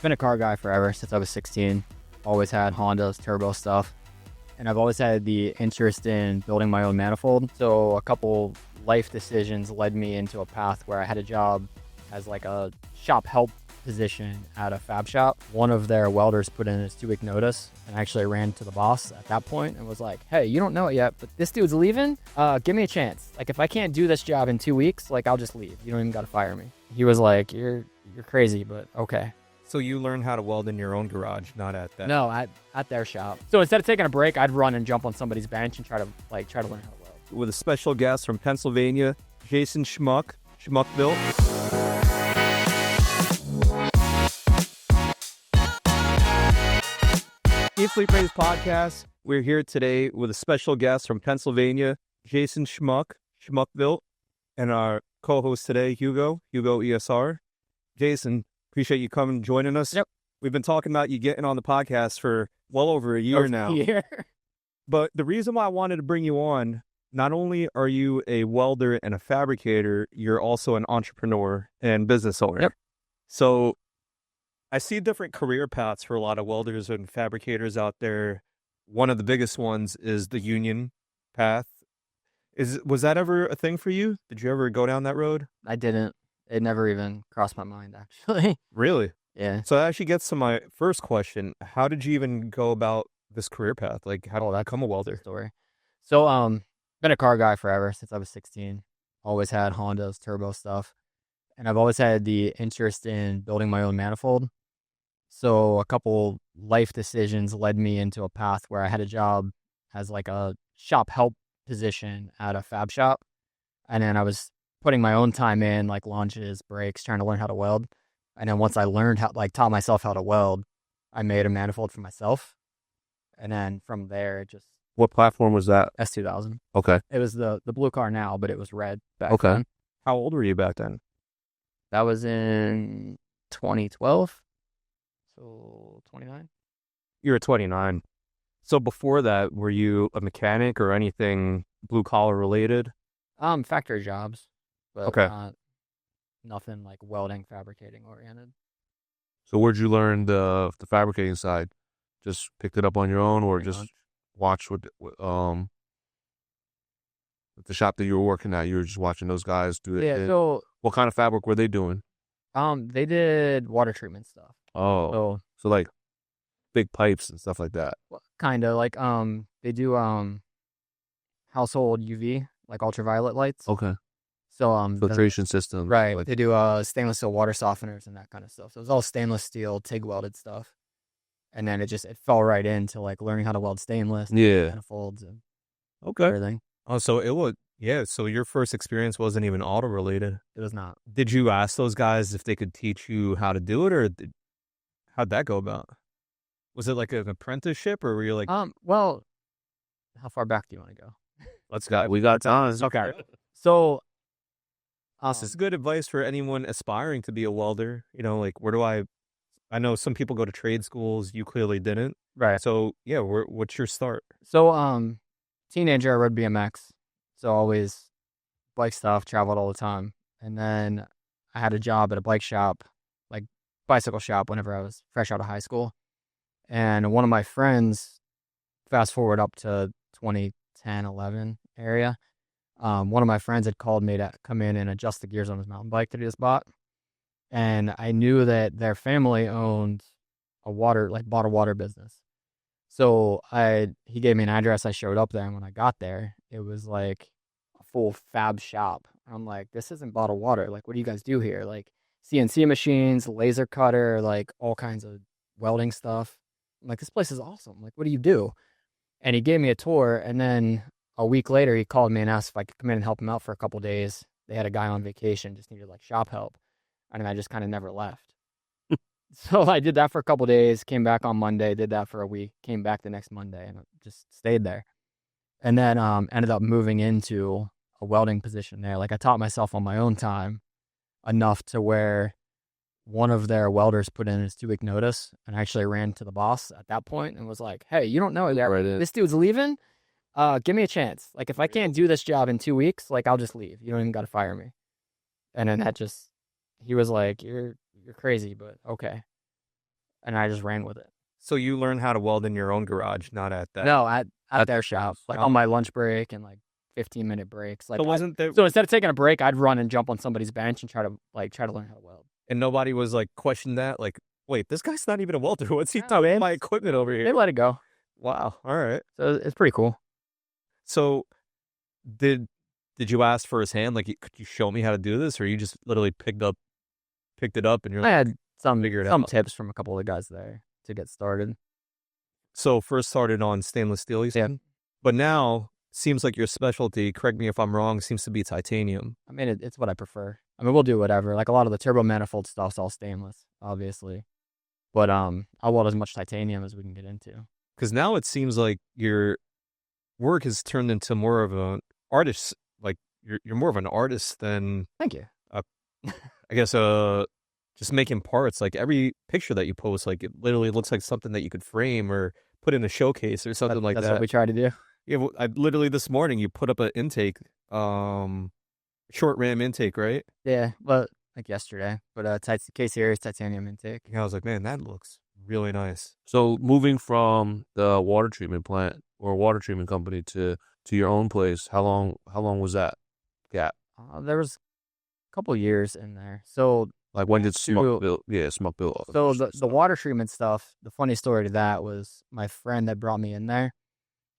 been a car guy forever since I was 16. Always had Hondas, turbo stuff. And I've always had the interest in building my own manifold. So a couple life decisions led me into a path where I had a job as like a shop help position at a fab shop. One of their welders put in his 2-week notice, and I actually ran to the boss at that point and was like, hey, you don't know it yet, but this dude's leaving. Give me a chance. Like, if I can't do this job in 2 weeks, like, I'll just leave. You don't even got to fire me. He was like, you're crazy, but okay. So you learned how to weld in your own garage, not at that? No, at their shop. So instead of taking a break, I'd run and jump on somebody's bench and try to learn how to weld. With a special guest from Pennsylvania, Jason Schmuck Built. Fleet Praise Podcast. We're here today with a special guest from Pennsylvania, Jason Schmuck Built, and our co-host today, Hugo ESR. Jason, appreciate you coming and joining us. Yep. We've been talking about you getting on the podcast for well over a year now. But the reason why I wanted to bring you on, not only are you a welder and a fabricator, you're also an entrepreneur and business owner. Yep. So I see different career paths for a lot of welders and fabricators out there. One of the biggest ones is the union path. Was that ever a thing for you? Did you ever go down that road? I didn't. It never even crossed my mind, actually. Really? Yeah. So that actually gets to my first question. How did you even go about this career path? Like, how did I become a welder? Story. So, been a car guy forever since I was 16. Always had Hondas, turbo stuff. And I've always had the interest in building my own manifold. So a couple life decisions led me into a path where I had a job as like a shop help position at a fab shop. And then I was putting my own time in, like launches, brakes, trying to learn how to weld. And then once I learned taught myself how to weld, I made a manifold for myself. And then from there, it just... What platform was that? S2000. Okay. It was the blue car now, but it was red back Okay. then. How old were you back then? That was in 2012. So 29. You were 29. So before that, were you a mechanic or anything blue collar related? Factory jobs, but Okay. nothing like welding, fabricating oriented. So where'd you learn the fabricating side? Just picked it up on your own, or Pretty just much. watched with the shop that you were working at? You were just watching those guys do it. Yeah. So What kind of fabric were they doing? they did water treatment stuff. Oh, So so like big pipes and stuff like that. kind of like they do household UV, like ultraviolet lights. Okay. So Filtration system. right. Like, They do stainless steel water softeners and that kind of stuff. So it was all stainless steel, TIG welded stuff. And then it fell right into like learning how to weld stainless, yeah. manifolds, and Okay. everything. Oh, so it was, yeah. So your first experience wasn't even auto related. It was not. Did you ask those guys if they could teach you how to do it, or how'd that go about? Was it like an apprenticeship, or were you like, Well, how far back do you want to go? let's go? We got time. Okay. So, This is good advice for anyone aspiring to be a welder. You know, like, where do I know some people go to trade schools. You clearly didn't. right. So yeah, what's your start? So, teenager, I rode BMX. So always bike stuff, traveled all the time. And then I had a job at a bike shop, like bicycle shop, whenever I was fresh out of high school. And one of my friends, fast forward up to 2010, 11 area, one of my friends had called me to come in and adjust the gears on his mountain bike that he just bought. And I knew that their family owned a bottled water business. So he gave me an address. I showed up there, and when I got there, it was like a full fab shop. I'm like, this isn't bottled water. Like, what do you guys do here? Like CNC machines, laser cutter, like all kinds of welding stuff. I'm like, this place is awesome. Like, what do you do? And he gave me a tour, and then a week later, he called me and asked if I could come in and help him out for a couple days. They had a guy on vacation, just needed like shop help. And then I just kind of never left. So I did that for a couple days, came back on Monday, did that for a week, came back the next Monday, and just stayed there. And then ended up moving into a welding position there. Like, I taught myself on my own time enough to where one of their welders put in his 2-week notice, and I actually ran to the boss at that point and was like, hey, you don't know it yet. Right. This dude's leaving. Give me a chance. Like, if I can't do this job in 2 weeks, like, I'll just leave. You don't even got to fire me. And then he was like, you're crazy, but okay. and I just ran with it. So you learn how to weld in your own garage, not at that. No, at at their shop, like shop? on my lunch break and like 15-minute breaks. Like So wasn't there? so instead of taking a break, I'd run and jump on somebody's bench and try to learn how to weld. And nobody was like questioning that. Like, wait, this guy's not even a welder. What's he No, doing? man. My equipment over They here. let it go. Wow. All right. So it's pretty cool. So did you ask for his hand? Like, could you show me how to do this, or you just literally picked it up, and you're I like, had some Figure it out. tips from a couple of guys there to get started. so first started on stainless steel, you Yeah. said? But now seems like your specialty, correct me if I'm wrong, seems to be titanium. I mean, it's what I prefer. I mean, we'll do whatever. Like a lot of the turbo manifold stuff's all stainless, obviously, but I'll weld as much titanium as we can get into. Because now it seems like your work has turned into more of an artist. Like you're more of an artist than Thank you. I guess just making parts. Like every picture that you post, like it literally looks like something that you could frame or put in a showcase or something like That's that. what we try to do. Yeah, well, I literally this morning you put up an intake, short ram intake, right? Yeah, well, like yesterday, but K series titanium intake. Yeah, I was like, man, that looks really nice. So moving from the water treatment plant or water treatment company to your own place, how long was that gap? There was a couple years in there. So Like when did So- Schmuck Built? Yeah, Schmuck Built. So the water treatment stuff, the funny story to that was my friend that brought me in there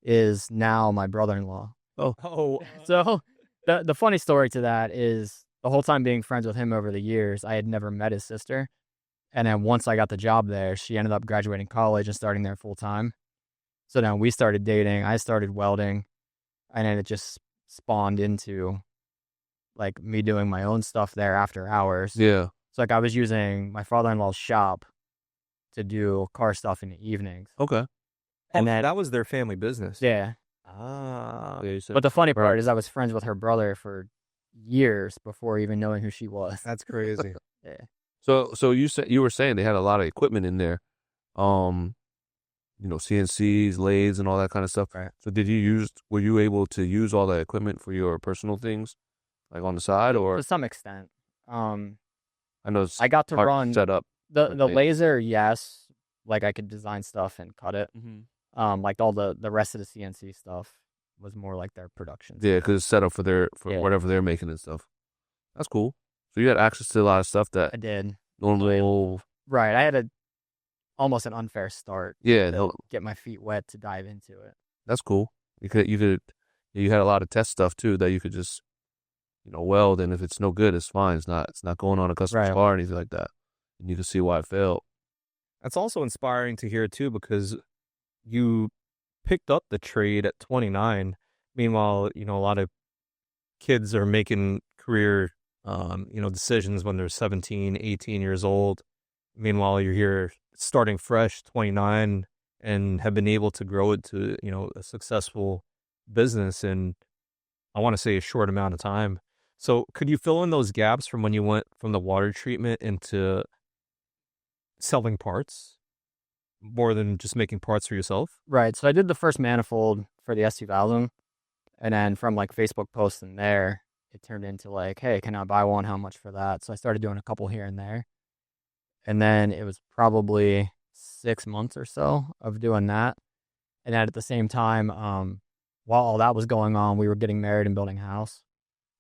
is now my brother-in-law. Oh, So the funny story to that is the whole time being friends with him over the years, I had never met his sister. And then once I got the job there, she ended up graduating college and starting there full time. So then we started dating, I started welding, and then it just spawned into like me doing my own stuff there after hours. Yeah. So like I was using my father-in-law's shop to do car stuff in the evenings. Okay. And then that was their family business. yeah. Ah, Yeah, you said- But the funny part Right. is I was friends with her brother for years before even knowing who she was. that's crazy. Yeah. So you were saying they had a lot of equipment in there, CNCs, lathes, and all that kind of stuff. Right. So were you able to use all that equipment for your personal things, like on the side, or To some extent. I know it's I got to hard run set up. the okay. laser, yes. Like I could design stuff and cut it. Like all the rest of the CNC stuff was more like their production. Yeah, because it's set up for Yeah. whatever they're making and stuff. That's cool. So you had access to a lot of stuff that I did. normal. Right. I had almost an unfair start. Yeah, To get my feet wet to dive into it. that's cool. You had a lot of test stuff too that you could just weld, and if it's no good, it's fine. It's not going on a customer's Right. car or anything like that, and you can see why it failed. That's also inspiring to hear too, because you picked up the trade at 29. Meanwhile, a lot of kids are making career, decisions when they're 17, 18 years old. Meanwhile, you're here starting fresh, 29, and have been able to grow it to, a successful business in, I want to say, a short amount of time. So could you fill in those gaps from when you went from the water treatment into selling parts more than just making parts for yourself? Right. So I did the first manifold for the S2000. And then from like Facebook posts in there, it turned into like, hey, can I buy one? How much for that? So I started doing a couple here and there. And then it was probably 6 months or so of doing that. And then at the same time, while all that was going on, we were getting married and building a house.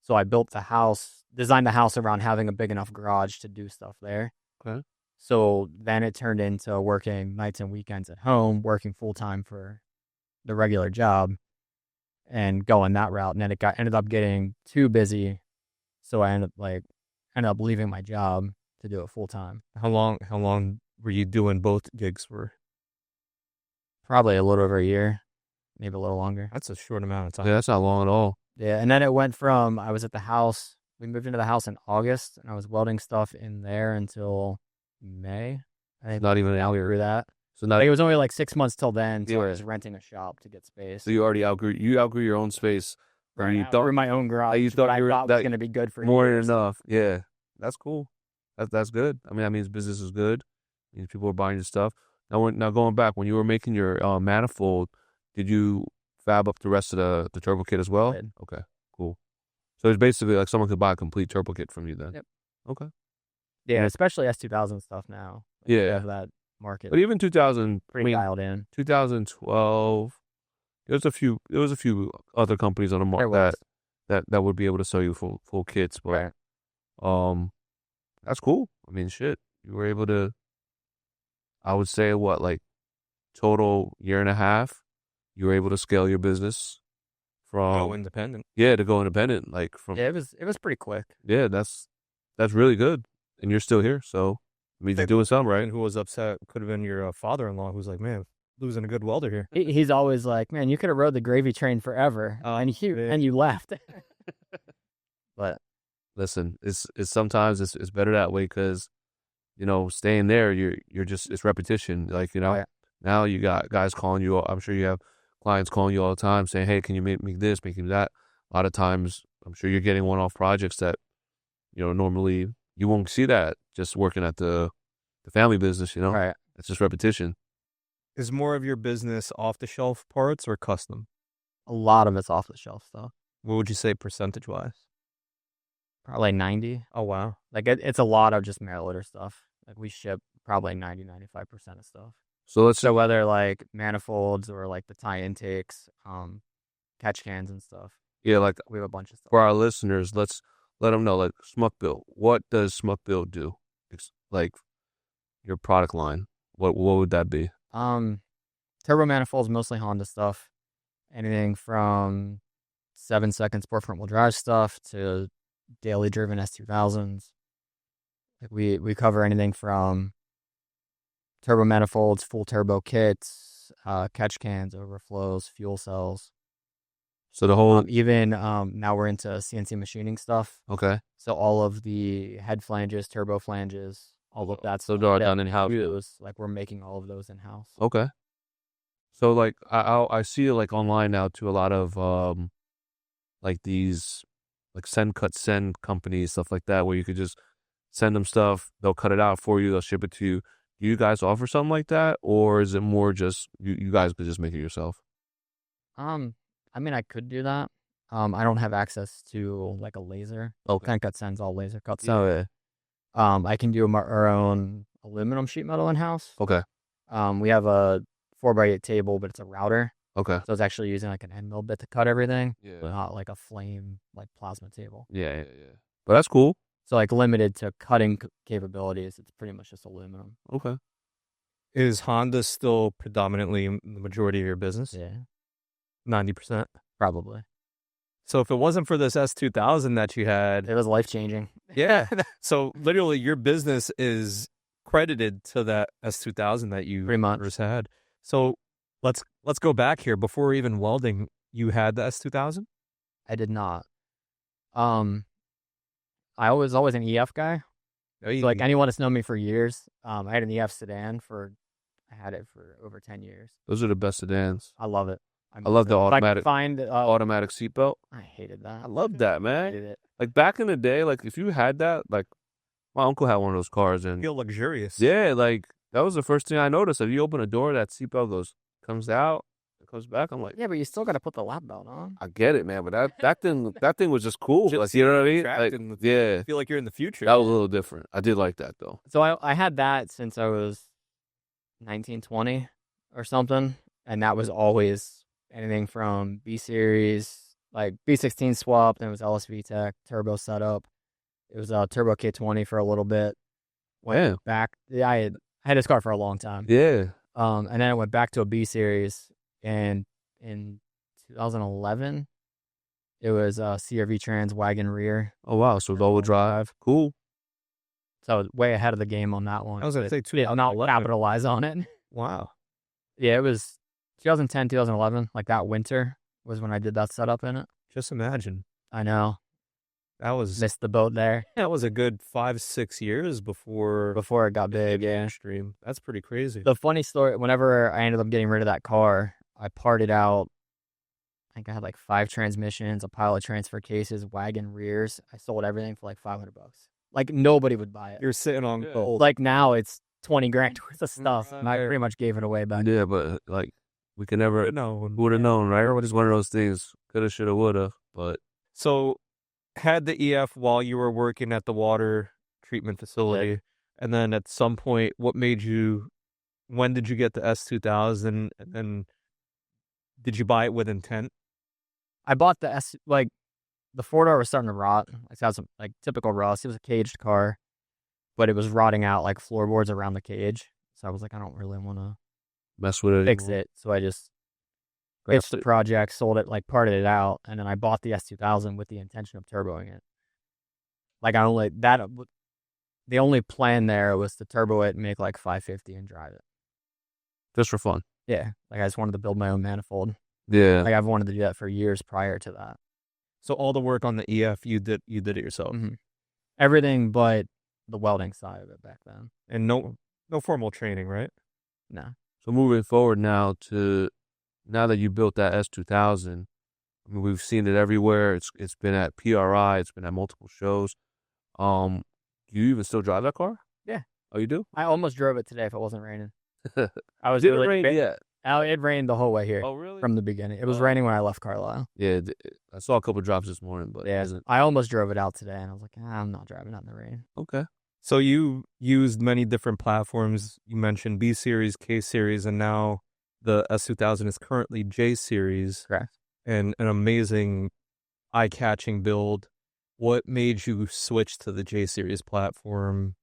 So I built the house, designed the house around having a big enough garage to do stuff there. Okay. So then it turned into working nights and weekends at home, working full time for the regular job and going that route. And then it ended up getting too busy. So I ended up leaving my job to do it full time. How long were you doing both gigs for? Probably a little over a year, maybe a little longer. That's a short amount of time. Yeah, that's not long at all. Yeah. And then it went from, I was at the house, we moved into the house in August and I was welding stuff in there until May. I think Not even an now hour. through that. So not Like, it was only like 6 months till then. So I Yeah. was renting a shop to get space. so you already outgrew your own space. Or you Through my own garage. you thought what I you were- thought was that- going to be good for more than years. enough. Yeah, that's cool. That's good. I mean, that means business is good. It means people are buying your stuff. Now going back, when you were making your manifold, did you fab up the rest of the turbo kit as well? Did. Okay, cool. So it's basically like someone could buy a complete turbo kit from you then. Yep. Okay. Yeah, Yeah. especially S2000 stuff now. Like, Yeah. they have that market. But even 2000, Pretty dialed in. 2012, there was a few other companies on the There market was. that would be able to sell you full kits, but Right. that's cool. I mean, shit, you were able to. I would say what, like, total year and a half, you were able to scale your business Go from independent. to go independent, like from Yeah, it was pretty quick. yeah, that's really good, and you're still here, so it means you're doing something right. And who was upset could have been your father-in-law, who's like, man, losing a good welder here. He's always like, man, you could have rode the gravy train forever, and you left. But Listen, it's sometimes it's better that way because staying there, you're just it's repetition. Like now you got guys calling you. I'm sure you have clients calling you all the time saying, "Hey, can you make this, make me that?" A lot of times, I'm sure you're getting one-off projects that normally you won't see that just working at the family business. right, It's just repetition. Is more of your business off-the-shelf parts or custom? a lot of it's off the shelf stuff. What would you say percentage-wise? Probably 90. Oh, wow. Like it's a lot of just mail order stuff. Like we ship probably 90-95% of stuff. So Whether like manifolds or like the tie intakes, catch cans and stuff. yeah, like We have a bunch of stuff. for our listeners, let's let them know, like, Schmuck Built. What does Schmuck Built do? It's like your product line. What would that be? Turbo manifolds, mostly Honda stuff. Anything from 7-second sport front wheel drive stuff to daily driven S2000s. Like we cover anything from turbo manifolds, full turbo kits, catch cans, overflows, fuel cells. So the whole Even now we're into CNC machining stuff. okay. So all of the head flanges, turbo flanges, all of that. So stuff they're all that done in-house. we use, like we're making all of those in house. Okay. So like I see it like online now to a lot of like these like send companies, stuff like that, where you could just send them stuff, they'll cut it out for you, they'll ship it to you. Do you guys offer something like that, or is it more just you guys could just make it yourself? I mean, I could do that. I don't have access to like a laser. Okay. Kind cut sends all laser cuts. So I can do our own aluminum sheet metal in house. okay. We have a 4x8 table, but it's a router, Okay. so it's actually using like an end mill bit to cut everything, Yeah. but not like a flame like plasma table. Yeah. But that's cool. So like limited to cutting capabilities, it's pretty much just aluminum. Okay. Is Honda still predominantly the majority of your business? Yeah, 90%. probably. So if it wasn't for this S2000 that you had, It was life changing. yeah. So literally your business is credited to that S2000 that you Pretty much. first had. So let's go back here. Before even welding, you had the S2000? I did not. I was always an EF guy. So like anyone that's known me for years, I had an EF sedan I had it for over 10 years. Those are the best sedans. I love it. I love the If I automatic could find automatic seatbelt. I hated that. I love that, I man. hated it. Like back in the day, like if you had that, like my uncle had one of those cars, and feel luxurious. yeah, like that was the first thing I noticed. If you open a door, that seatbelt comes out, it comes back. I'm like, Yeah, but you still got to put the lap belt on. I get it, man, but that thing was just cool. Like, you know what I mean? Like, yeah, I feel like you're in the future. that was a little different. I did like that though. So I had that since I was 19, 20 or something, and that was always anything from B series, like B16 swap, then it was LSV Tech turbo setup. It was a turbo K20 for a little bit. Went back. Yeah, I had this car for a long time. Yeah. And then I went back to a B series, and in 2011, it was a CRV trans wagon rear. Oh wow, so all-wheel drive, cool. So I was way ahead of the game on that one. I was going to say, I'll not capitalize on it. wow. Yeah, it was 2010, 2011. Like that winter was when I did that setup in it. Just imagine. I know. That was Missed the boat there that was a good 5-6 years before before it got big. Yeah. stream. That's pretty crazy. The funny story, whenever I ended up getting rid of that car, I parted out, I think I had like 5 transmissions, a pile of transfer cases, wagon rears. I sold everything for like $500. Like nobody would buy it. You're sitting on gold. Like now it's 20 grand worth of stuff. And I pretty much gave it away back. Yeah, but like we could never No, who would have known, right? It's one of those things. Coulda, shoulda, woulda. But so had the EF while you were working at the water treatment facility, and then at some point, what made you when did you get the S2000, and then did you buy it with intent? I bought the the 4-door was starting to rot. It had some like typical rust. It was a caged car, but it was rotting out like floorboards around the cage. So I was like, I don't really want to Mess with it fix anymore. it. So I just pitched the project, sold it, like parted it out, and then I bought the S2000 with the intention of turboing it. Like the only plan there was to turbo it and make like 550 and drive it. Just for fun. Yeah, like I just wanted to build my own manifold. Yeah. Like I've wanted to do that for years prior to that. So all the work on the EF, you did it yourself, Everything but the welding side of it back then. and no formal training, right? No. So moving forward now that you built that S2000, I mean, we've seen it everywhere. It's been at PRI. It's been at multiple shows. Do you even still drive that car? Yeah. Oh, you do? I almost drove it today if it wasn't raining. I was Didn't really rain yet. It rained the whole way here. Oh, really? From the beginning. It was raining when I left Carlisle. Yeah, I saw a couple drops this morning, but Yeah, it isn't. I almost drove it out today, and I was like, I'm not driving out in the rain. Okay. So you used many different platforms. You mentioned B series, K series, and now the S2000 is currently J series. Correct. And an amazing, eye-catching build. What made you switch to the J series platform?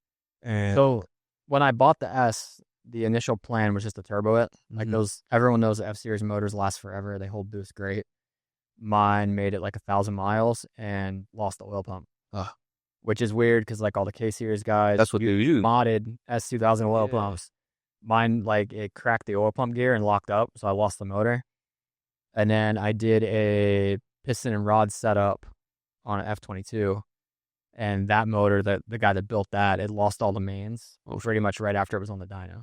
And So when I bought the S, the initial plan was just to turbo it. Like everyone knows the F series motors last forever. They hold boost great. Mine made it like 1,000 miles and lost the oil pump. Which is weird because like all the K series guys, That's what they use. Modded S2000 oil pumps. Mine, like, it cracked the oil pump gear and locked up, so I lost the motor. And then I did a piston and rod setup on an F22, and that motor, the guy that built that, it lost all the mains pretty much right after it was on the dyno.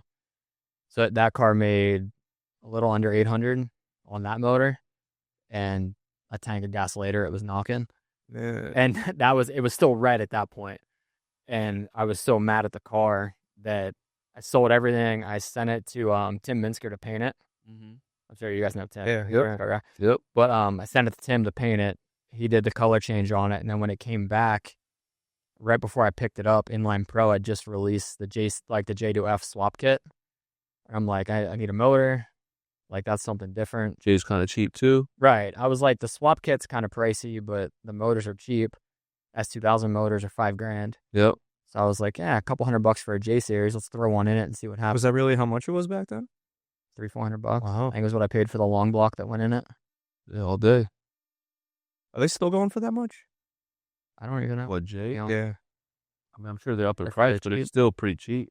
So that car made a little under 800 on that motor, and a tank of gas later, it was knocking. And it was still red at that point. And I was so mad at the car that I sold everything. I sent it to Tim Minsker to paint it. I'm sure you guys know Tim. Yeah. Yep. But I sent it to Tim to paint it. He did the color change on it, and then when it came back, right before I picked it up, Inline Pro had just released the J2F swap kit. I'm like, I need a motor. Like, that's something different. J's kind of cheap too. Right. I was like, the swap kit's kind of pricey, but the motors are cheap. S2000 motors are $5,000. Yep. So I was like, yeah, a couple $100 for a J series. Let's throw one in it and see what happens. was that really how much it was back then? $300-$400. Wow. I think it was what I paid for the long block that went in it. Yeah, all day. Are they still going for that much? I don't even know. What, J? You know, Yeah. I mean, I'm sure they're up in They're price, pretty but cheap. it's still pretty cheap.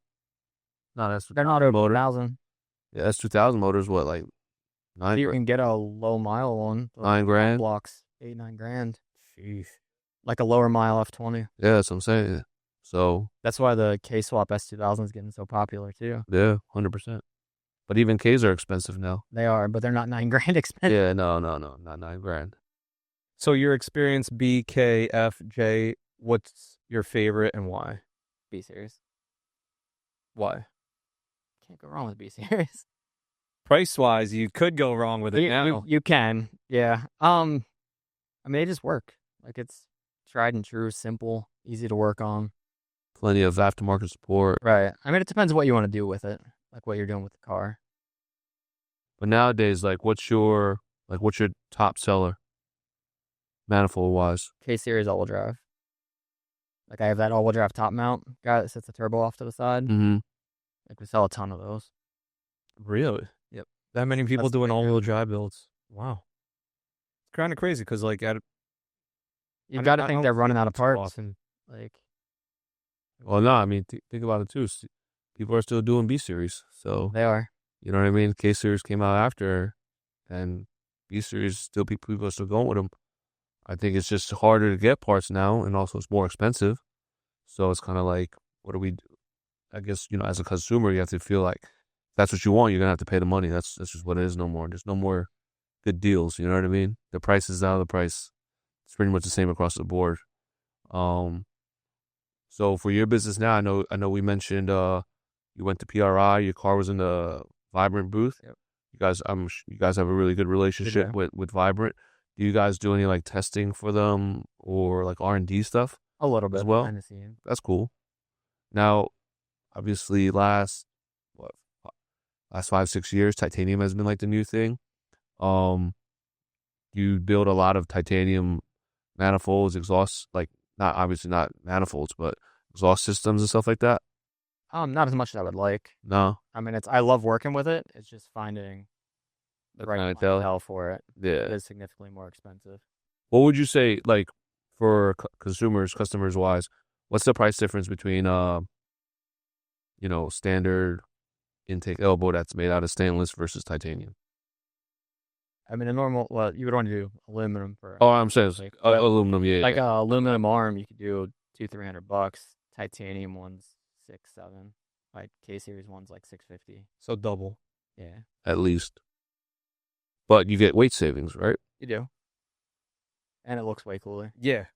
Not S2000 They're not over motor. 1,000. Yeah, S2000 motors, what, like You can get a low mile one. $9,000? Blocks, $8-9,000. Jeez. Like a lower mile F20. Yeah, that's what I'm saying. So That's why the K-Swap S2000 is getting so popular too. yeah, 100%. But even K's are expensive now. They are, but they're not $9,000 expensive. Yeah, no, not $9,000. So your experience, B, K, F, J, what's your favorite and why? B series. Why? Can't go wrong with B series. Price-wise, you could go wrong with it now. You can, yeah. I mean, they just work. Like, it's tried and true, simple, easy to work on. Plenty of aftermarket support. Right. I mean, it depends what you want to do with it, like what you're doing with the car. But nowadays, like, what's your top seller, manifold wise? K series all-wheel drive. Like, I have that all-wheel drive top mount guy that sets the turbo off to the side. Mm-hmm. Like, we sell a ton of those. Really? Yep. That many people That's doing the all-wheel drive builds. Wow. It's kind of crazy because, like, You've got to think they're running out of parts. Often. Like, Well, no, I mean, think about it too. People are still doing B series, so they are. you know what I mean. K series came out after, and B series still people are still going with them. I think it's just harder to get parts now, and also it's more expensive. So it's kind of like, what do we do? I guess, as a consumer, you have to feel like that's what you want. You're gonna have to pay the money. That's just what it is. No more. There's no more good deals. You know what I mean? The price is out of the price. It's pretty much the same across the board. So for your business now, I know we mentioned you went to PRI. Your car was in the Vibrant booth. Yep. You guys have a really good relationship with Vibrant. Do you guys do any like testing for them or like R&D stuff? A little bit as well? behind the scenes. That's cool. Now, obviously, last last 5-6 years, titanium has been like the new thing. You build a lot of titanium manifolds, exhaust, like not obviously not manifolds, but exhaust systems and stuff like that. Not as much as I would like. No, I mean, I love working with it. It's just finding the right clientele. clientele for it. It Yeah. is significantly more expensive. What would you say, like, for consumers, customers wise, what's the price difference between standard intake elbow that's made out of stainless versus titanium? I mean, you would want to do aluminum for Oh, I'm saying like, aluminum, yeah. like a aluminum arm. You could do $200-300. Titanium ones 6-7. Like K series ones like 650. So double. Yeah, At least. But you get weight savings, right? you do. And it looks way cooler. Yeah.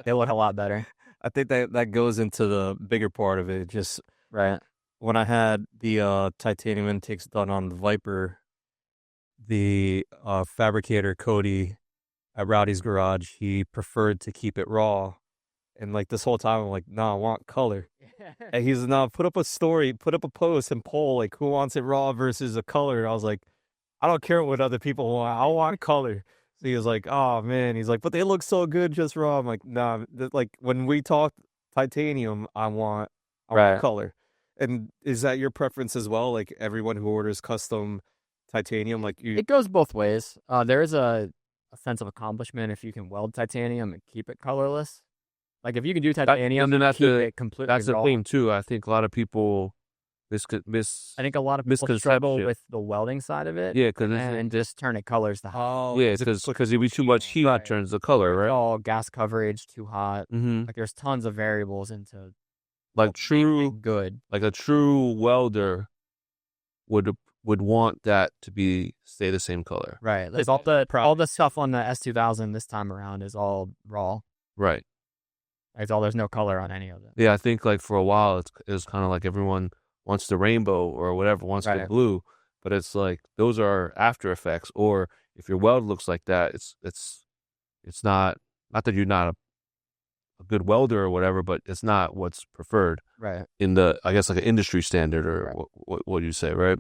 They look a lot better. I think that goes into the bigger part of it. Just Right. when I had the titanium intakes done on the Viper, the fabricator Cody at Rowdy's Garage, he preferred to keep it raw. And like this whole time, I'm like, nah, I want color. And he's nah, put up a story, put up a post and poll like who wants it raw versus a color. I was like, I don't care what other people want. I want color. So he was like, oh man, he's like, but they look so good just raw. I'm like, nah, like when we talked titanium, I want Right. color. And is that your preference as well? Like everyone who orders custom titanium, like you. It goes both ways. There is a sense of accomplishment if you can weld titanium and keep it colorless. Like if you can do titanium, then that's keep the- it completely That's the raw. thing too. I think a lot of people I think a lot of people struggle misconception. with the welding side of it. Yeah, because and just turn it colors to hot. Oh, yeah, because it'd be too much heat Right. turns the color, It's right? all gas coverage, too hot. Mm-hmm. Like there's tons of variables into Like good. like a true welder would want that to stay the same color. Right. Like all the stuff on the S2000 this time around is all raw. Right. There's no color on any of it. Yeah, I think like for a while it was kind of like everyone wants the rainbow or whatever, wants the Right. blue, but it's like those are after effects. Or if your weld looks like that, it's not that you're not a good welder or whatever, but it's not what's preferred Right. in the, I guess, like an industry standard or Right. what do you say, right?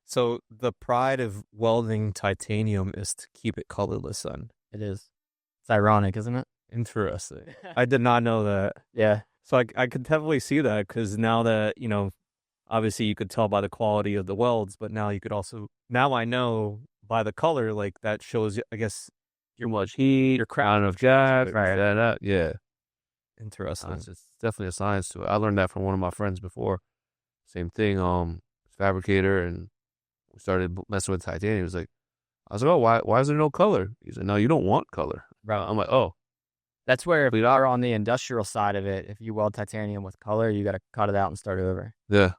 So the pride of welding titanium is to keep it colorless, then. It is. It's ironic, isn't it? Interesting. I did not know that. Yeah. So I could definitely see that because now that, obviously you could tell by the quality of the welds, but now you could also, now I know by the color, like that shows, I guess, Too much heat, your craft. not enough gas, Right. that. Yeah. Interesting. It's definitely a science to it. I learned that from one of my friends before. Same thing, fabricator, and we started messing with titanium. He was like, I was like, oh, why is there no color? He said, no, you don't want color. Right. I'm like, oh. That's where if Complete you're on the industrial side of it, if you weld titanium with color, you got to cut it out and start over. Yeah,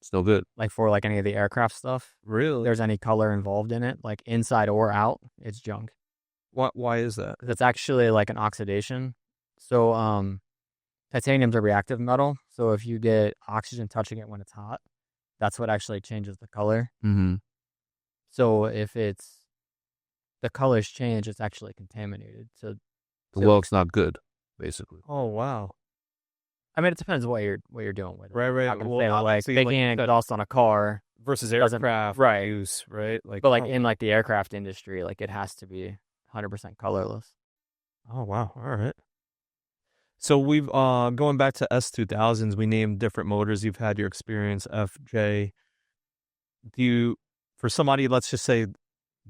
it's no good. Like for like any of the aircraft stuff, Really? if there's any color involved in it, like inside or out, it's junk. Why is that? 'Cause it's actually like an oxidation. So titanium's a reactive metal. So if you get oxygen touching it when it's hot, that's what actually changes the color. Mm-hmm. So if the colors change, it's actually contaminated. So The weld's not good, basically. Oh, wow. I mean, it depends what you're doing with it. Right. I'm gonna Well, say, like obviously, making like, an exhaust on a car, versus doesn't- aircraft right. use, right? Like, but like in like the aircraft industry, like it has to be 100% colorless. oh, wow. All right. So we've going back to S2000s, we named different motors. You've had your experience, FJ. For somebody, let's just say,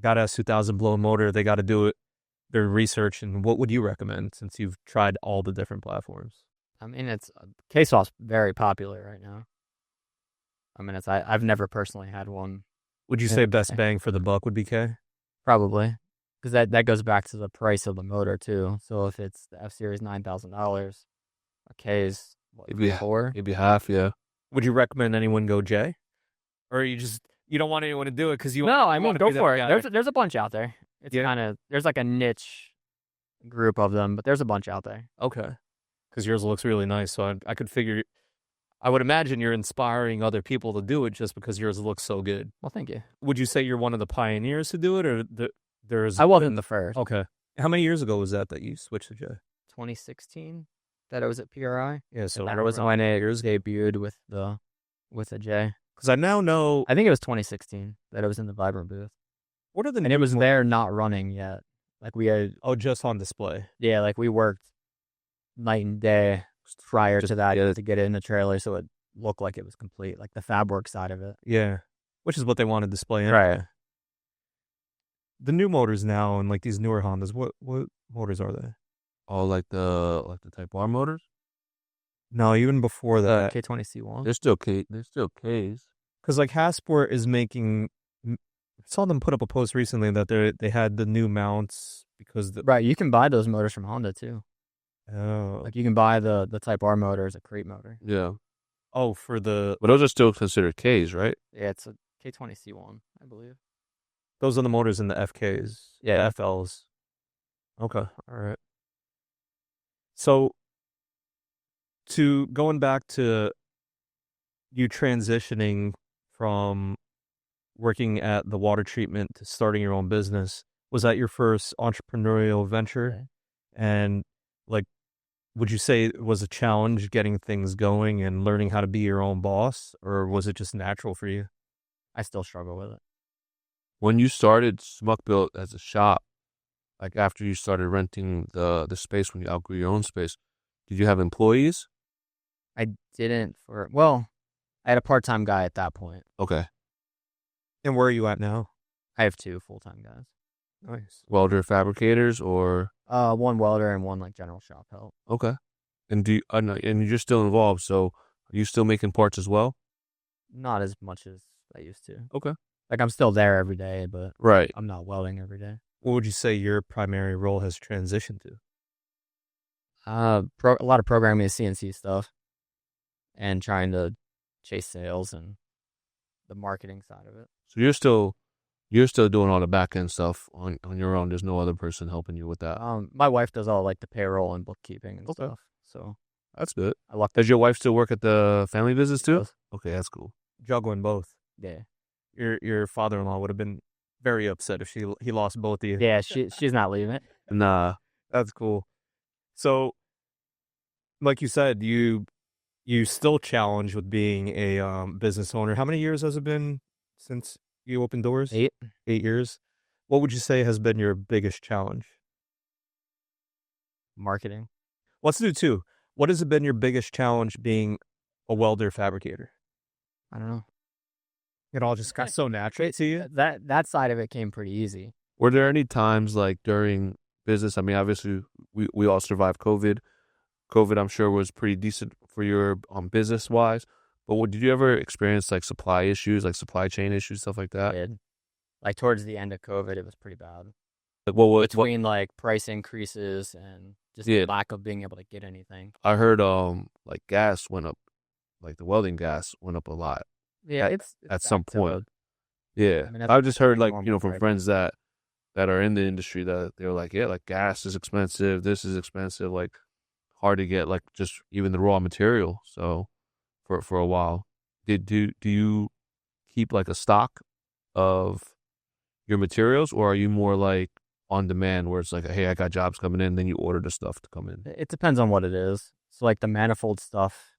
got S2000 blown motor, they got to do their research, and what would you recommend since you've tried all the different platforms? I mean, it's K-Saw's very popular right now. I mean, I've never personally had one, Would you say best bang for the buck would be K? probably, because that goes back to the price of the motor too. So if it's the F Series $9,000, a K is what, Maybe $4? Maybe half, yeah. Would you recommend anyone go J? Or you don't want anyone to do it because you No, I you mean wanna go be that for it. guy. There's a bunch out there. It's Yeah. there's like a niche group of them, but there's a bunch out there. Okay. Because yours looks really nice. So I could figure, I would imagine you're inspiring other people to do it just because yours looks so good. Well, thank you. Would you say you're one of the pioneers to do it, or there's? I wasn't the first. Okay. How many years ago was that you switched to J? 2016 that I was at PRI. Yeah. So That was when it debuted with the J. Because I now know I think it was 2016 that it was in the Vibrant booth, what are the and it was there not running yet. Like we had, just on display. yeah, like we worked night and day prior to that yeah. to get it in the trailer so it looked like it was complete, like the fab work side of it. Yeah, which is what they want to display in. Right. The new motors now and like these newer Hondas, what motors are they? Oh, like the Type R motors. No, even before that, K20C1. They're still K. They're still Ks. because like Hasport is making. I saw them put up a post recently that they had the new mounts because Right, you can buy those motors from Honda too. oh Like you can buy the Type R motor as a crate motor. Yeah, for the but those are still considered Ks, right? Yeah, it's a K20C1, I believe. those are the motors in the FKs, Yeah. FLs. Okay, all right. So to going back to you transitioning from working at the water treatment to starting your own business, was that your first entrepreneurial venture? Yeah. And like, would you say it was a challenge getting things going and learning how to be your own boss, or was it just natural for you? I still struggle with it. When you started Schmuck Built as a shop, like after you started renting the space when you outgrew your own space, did you have employees? I didn't I had a part-time guy at that point. Okay, And where are you at now? I have 2 full-time guys. Nice. welder fabricators or One welder and one like general shop help. okay, and and you're still involved, so are you still making parts as well? Not as much as I used to. Okay, Like I'm still there every day, but right. I'm not welding every day. What would you say your primary role has transitioned to? A lot of programming is CNC stuff and trying to chase sales and the marketing side of it. So you're still doing all the back end stuff on your own. There's no other person helping you with that. My wife does all like the payroll and bookkeeping and Okay. stuff. So That's good. I lucked. Does your wife still work at the family business too? Does. Okay, that's cool. Juggling both. Yeah. Your father-in-law would have been very upset if he lost both of you. Yeah, she's not leaving it. Nah, That's cool. So, like you said, you still challenged with being a business owner. How many years has it been since you opened doors? 8. 8 years. What would you say has been your biggest challenge? Marketing. Let's do 2. What has been your biggest challenge being a welder fabricator? I don't know. It all just got so natural to you. That side of it came pretty easy. were there any times like during business? I mean, obviously we all survived COVID. COVID, I'm sure, was pretty decent for your business wise. But did you ever experience like supply issues, like supply chain issues, stuff like that? Did. Like towards the end of COVID, it was pretty bad. Like what Between like price increases and just Yeah. lack of being able to get anything. I heard like gas went up, like the welding gas went up a lot. Yeah, At- it's at some back to point. Yeah, I mean, that's I just heard like normal from price. friends that are in the industry that they were like, yeah, like gas is expensive, this is expensive, like hard to get like just even the raw material. So for a while, do you keep like a stock of your materials, or are you more like on demand where it's like, hey, I got jobs coming in, then you order the stuff to come in? It depends on what it is. So like the manifold stuff,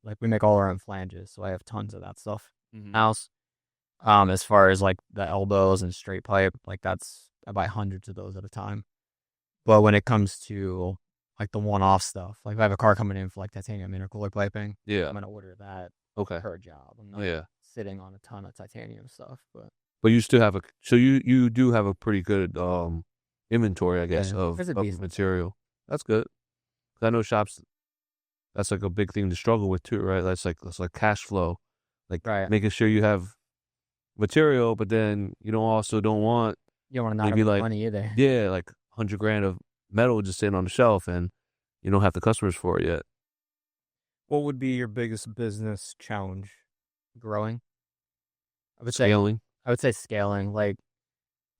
like we make all our own flanges, so I have tons of that stuff house. As far as like the elbows and straight pipe, like I buy hundreds of those at a time. But when it comes to like the one-off stuff, like if I have a car coming in for like titanium intercooler piping, Yeah. I'm gonna order that Okay. per job. I'm not Yeah. sitting on a ton of titanium stuff, but But you still have you do have a pretty good inventory, I guess, Yeah, of there's a decent material. That's good. 'Cause I know shops, that's like a big thing to struggle with too, right? That's like cash flow, like Right. making sure you have material, but then you don't want you don't want to not maybe have like money either. yeah, like $100,000 of metal just sitting on the shelf, and you don't have the customers for it yet. What would be your biggest business challenge? Growing. I would Scaling. say scaling. Like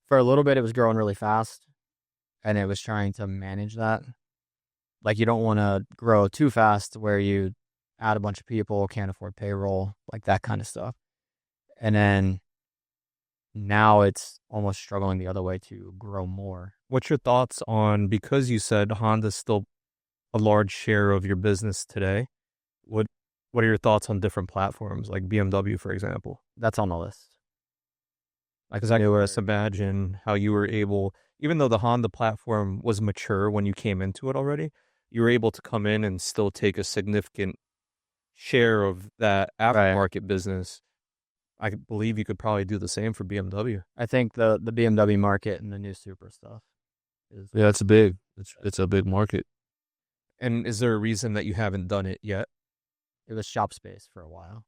for a little bit, it was growing really fast, and it was trying to manage that. Like you don't want to grow too fast where you add a bunch of people, can't afford payroll, like that kind of stuff. And then now it's almost struggling the other way to grow more. What's your thoughts on, because you said Honda's still a large share of your business today, what What are your thoughts on different platforms like BMW, for example? That's on the list. Because I can just imagine how you were able, even though the Honda platform was mature when you came into it already, you were able to come in and still take a significant share of that aftermarket business. I believe you could probably do the same for BMW. I think the BMW market and the new Super stuff is Yeah, it's big. It's a big market. And is there a reason that you haven't done it yet? it was shop space for a while.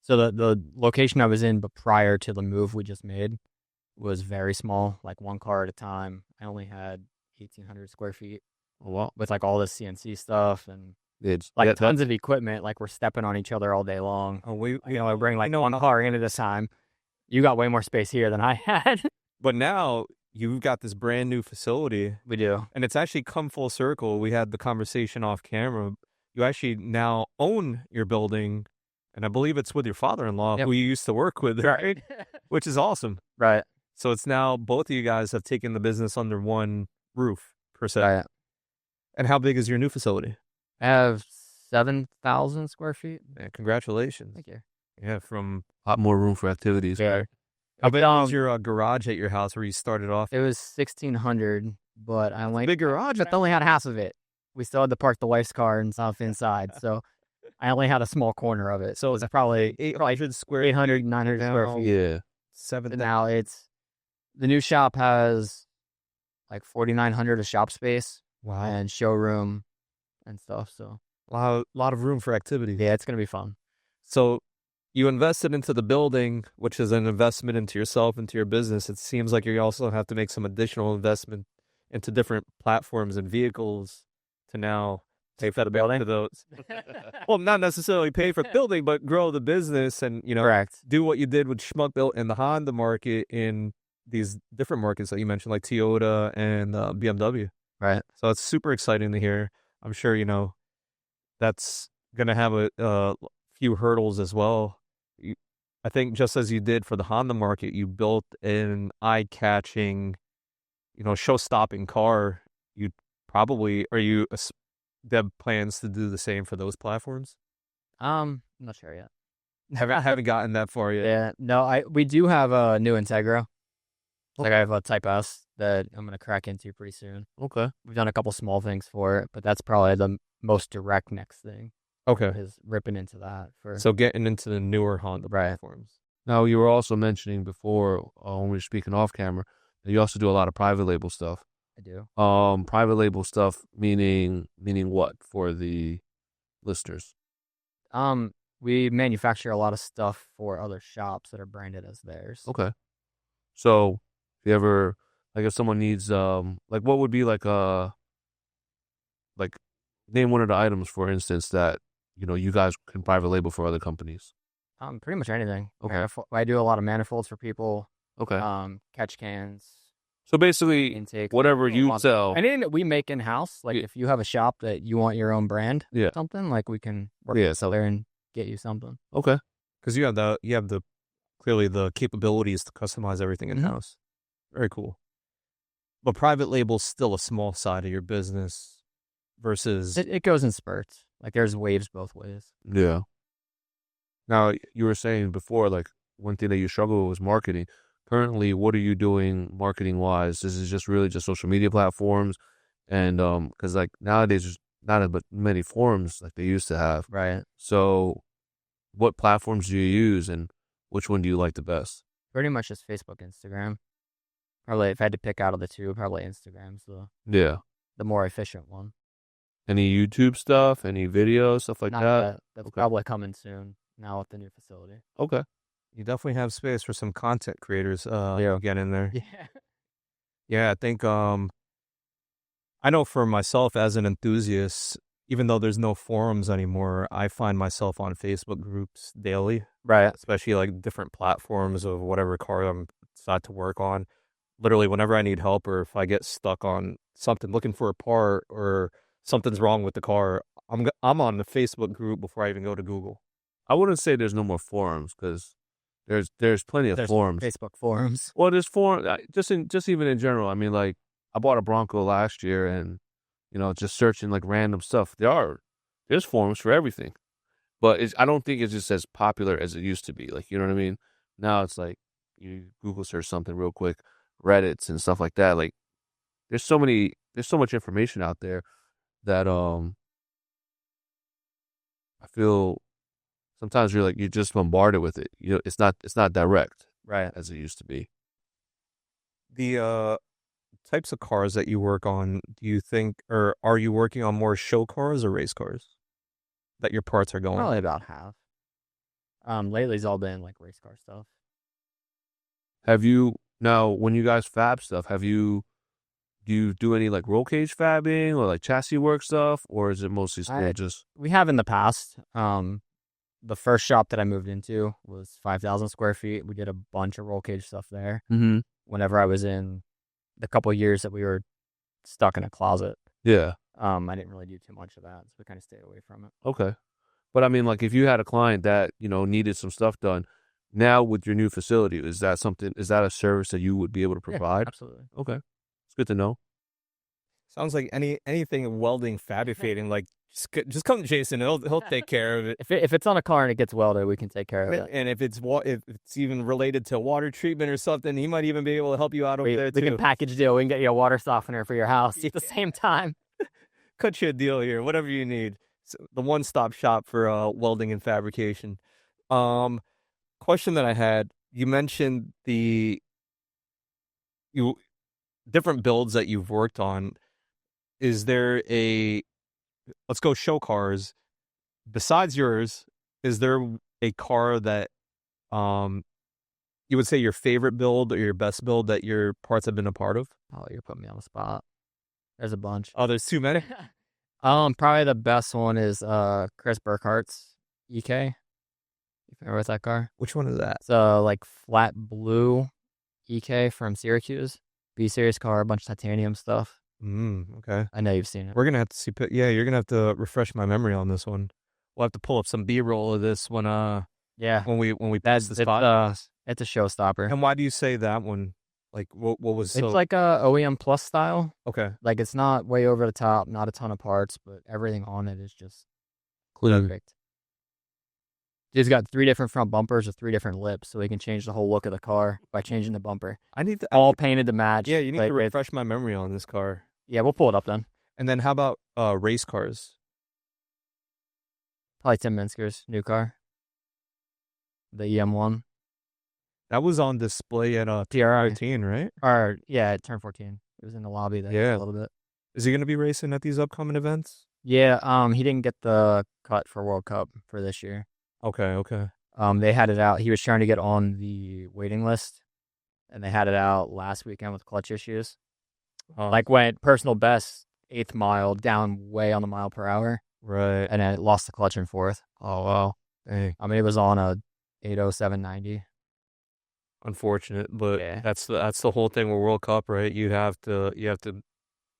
So the location I was in, but prior to the move we just made, was very small, like one car at a time. I only had 1,800 square feet Oh, wow. with like all this CNC stuff and It's like tons of equipment. Like we're stepping on each other all day long. Oh, I bring like one car in at a time. You got way more space here than I had. But now you've got this brand new facility, We do. and it's actually come full circle. We had the conversation off camera. You actually now own your building, and I believe it's with your father-in-law, Yep. who you used to work with, right? Which is awesome. Right. So it's now both of you guys have taken the business under one roof, per se. Right. And how big is your new facility? I have 7,000 square feet. Yeah, congratulations. Thank you. Yeah, from a lot more room for activities. Yeah. how big was your garage at your house where you started off? It was 1,600, but I only Big garage. but only had half of it. We still had to park the wife's car and stuff inside, so I only had a small corner of it. So it was probably 800 square 800, 900 square now. feet. Yeah. But now the new shop has like 4,900 of shop space Wow. and showroom and stuff. So A lot of room for activity. yeah, it's gonna be fun. So you invested into the building, which is an investment into yourself, into your business. It seems like you also have to make some additional investment into different platforms and vehicles to now Pay for the building. to those. Well, not necessarily pay for the building, but grow the business and, Correct. do what you did with Schmuck Built in the Honda market in these different markets that you mentioned, like Toyota and BMW. Right. So it's super exciting to hear. I'm sure, that's going to have a few hurdles as well. I think just as you did for the Honda market, you built an eye-catching, show-stopping car. You probably, have plans to do the same for those platforms? I'm not sure yet. Haven't gotten that far yet. Yeah. No, we do have a new Integra. Like I have a Type S that I'm gonna crack into pretty soon. Okay. We've done a couple small things for it, but that's probably the most direct next thing Okay. is ripping into that for So getting into the newer Honda platforms. Now, you were also mentioning before, when we were speaking off camera, that you also do a lot of private label stuff. I do. Private label stuff meaning what for the listeners? We manufacture a lot of stuff for other shops that are branded as theirs. Okay. So, if you ever, like, if someone needs, like, what would be like name one of the items, for instance, that, you guys can private label for other companies? Pretty much anything. Okay. I do a lot of manifolds for people. Okay. Catch cans, So basically, intake, whatever you sell. anything that we make in house. Like if you have a shop that you want your own brand, Yeah. something like we can work Yeah, with there and get you something. Okay. Because you have the clearly the capabilities to customize everything in house. Very cool. But private label's still a small side of your business versus It goes in spurts. Like there's waves both ways. Yeah. Now, you were saying before, like, one thing that you struggle with was marketing. Currently, what are you doing marketing-wise? This is just really just social media platforms, and because like nowadays there's not as many forums like they used to have. Right. So, what platforms do you use, and which one do you like the best? Pretty much just Facebook, Instagram. Probably if I had to pick out of the two, probably Instagram's Yeah. the more efficient one. Any YouTube stuff? Any videos, stuff like Not that? yet. That's Okay. probably coming soon now with the new facility. Okay. you definitely have space for some content creators get in there. Yeah. Yeah, I think I know for myself as an enthusiast, even though there's no forums anymore, I find myself on Facebook groups daily, Right. especially like different platforms of whatever car I'm decide to work on. Literally, whenever I need help or if I get stuck on something, looking for a part or something's wrong with the car, I'm on the Facebook group before I even go to Google. I wouldn't say there's no more forums because there's plenty of There's forums. Facebook forums. Well, there's forums just even in general. I mean, like, I bought a Bronco last year, and just searching like random stuff. There's forums for everything. but I don't think it's just as popular as it used to be. Like, you know what I mean? Now it's like you Google search something real quick, Reddits and stuff like that. Like, there's so much information out there that I feel sometimes you're just bombarded with it. You know, it's not direct Right. as it used to be. The types of cars that you work on, do you think, or are you working on more show cars or race cars that your parts are going Probably on? about half. Lately it's all been like race car stuff. Have you now when you guys fab stuff? Do you do any like roll cage fabbing or like chassis work stuff, or is it mostly still just? We have in the past. The first shop that I moved into was 5,000 square feet. We did a bunch of roll cage stuff there. Mm-hmm. Whenever I was in the couple of years that we were stuck in a closet, Yeah. I didn't really do too much of that, so we kind of stayed away from it. Okay. But I mean, like, if you had a client that needed some stuff done, now with your new facility, is that something? Is that a service that you would be able to Yeah, provide? absolutely. Okay, it's good to know. Sounds like anything welding, fabricating, like just come to Jason. He'll take care of it. If it's on a car and it gets welded, we can take care of it. And if it's even related to water treatment or something, he might even be able to help you out over there We too. can package deal. We can get you a water softener for your house at the same time. Cut you a deal here, whatever you need. So the one-stop shop for welding and fabrication. Question that I had: you mentioned you different builds that you've worked on. Is there let's go show cars. Besides yours, is there a car that you would say your favorite build or your best build that your parts have been a part of? Oh, you're putting me on the spot. There's a bunch. Oh, there's too many. Probably the best one is Chris Burkhart's EK. You familiar with that car? Which one is that? It's a like flat blue EK from Syracuse. B series car, a bunch of titanium stuff. Okay. I know you've seen it. We're gonna have to see. Yeah, you're gonna have to refresh my memory on this one. We'll have to pull up some B-roll of this when Yeah, when we pass this podcast. it's a showstopper. And why do you say that one? Like what was so? It's like a OEM Plus style. Okay. Like it's not way over the top, not a ton of parts, but everything on it is just Clean. perfect. It's got 3 different front bumpers with 3 different lips, so we can change the whole look of the car by changing the bumper. I need to All painted to match. Yeah, you need like, to refresh my memory on this car. Yeah, we'll pull it up then. And then how about race cars? Probably Tim Minsker's new car, the EM1. That was on display at TRI. 13, right? Or yeah, it turned 14. It was in the lobby there a little bit. Is he going to be racing at these upcoming events? Yeah, he didn't get the cut for World Cup for this year. Okay. They had it out. He was trying to get on the waiting list, and they had it out last weekend with clutch issues. Like went personal best 8th mile down way on the mile per hour. Right. And then it lost the clutch in 4th. Oh, wow. Dang. I mean, it was on a 80790. Unfortunate, but Yeah. that's the whole thing with World Cup, right? You have to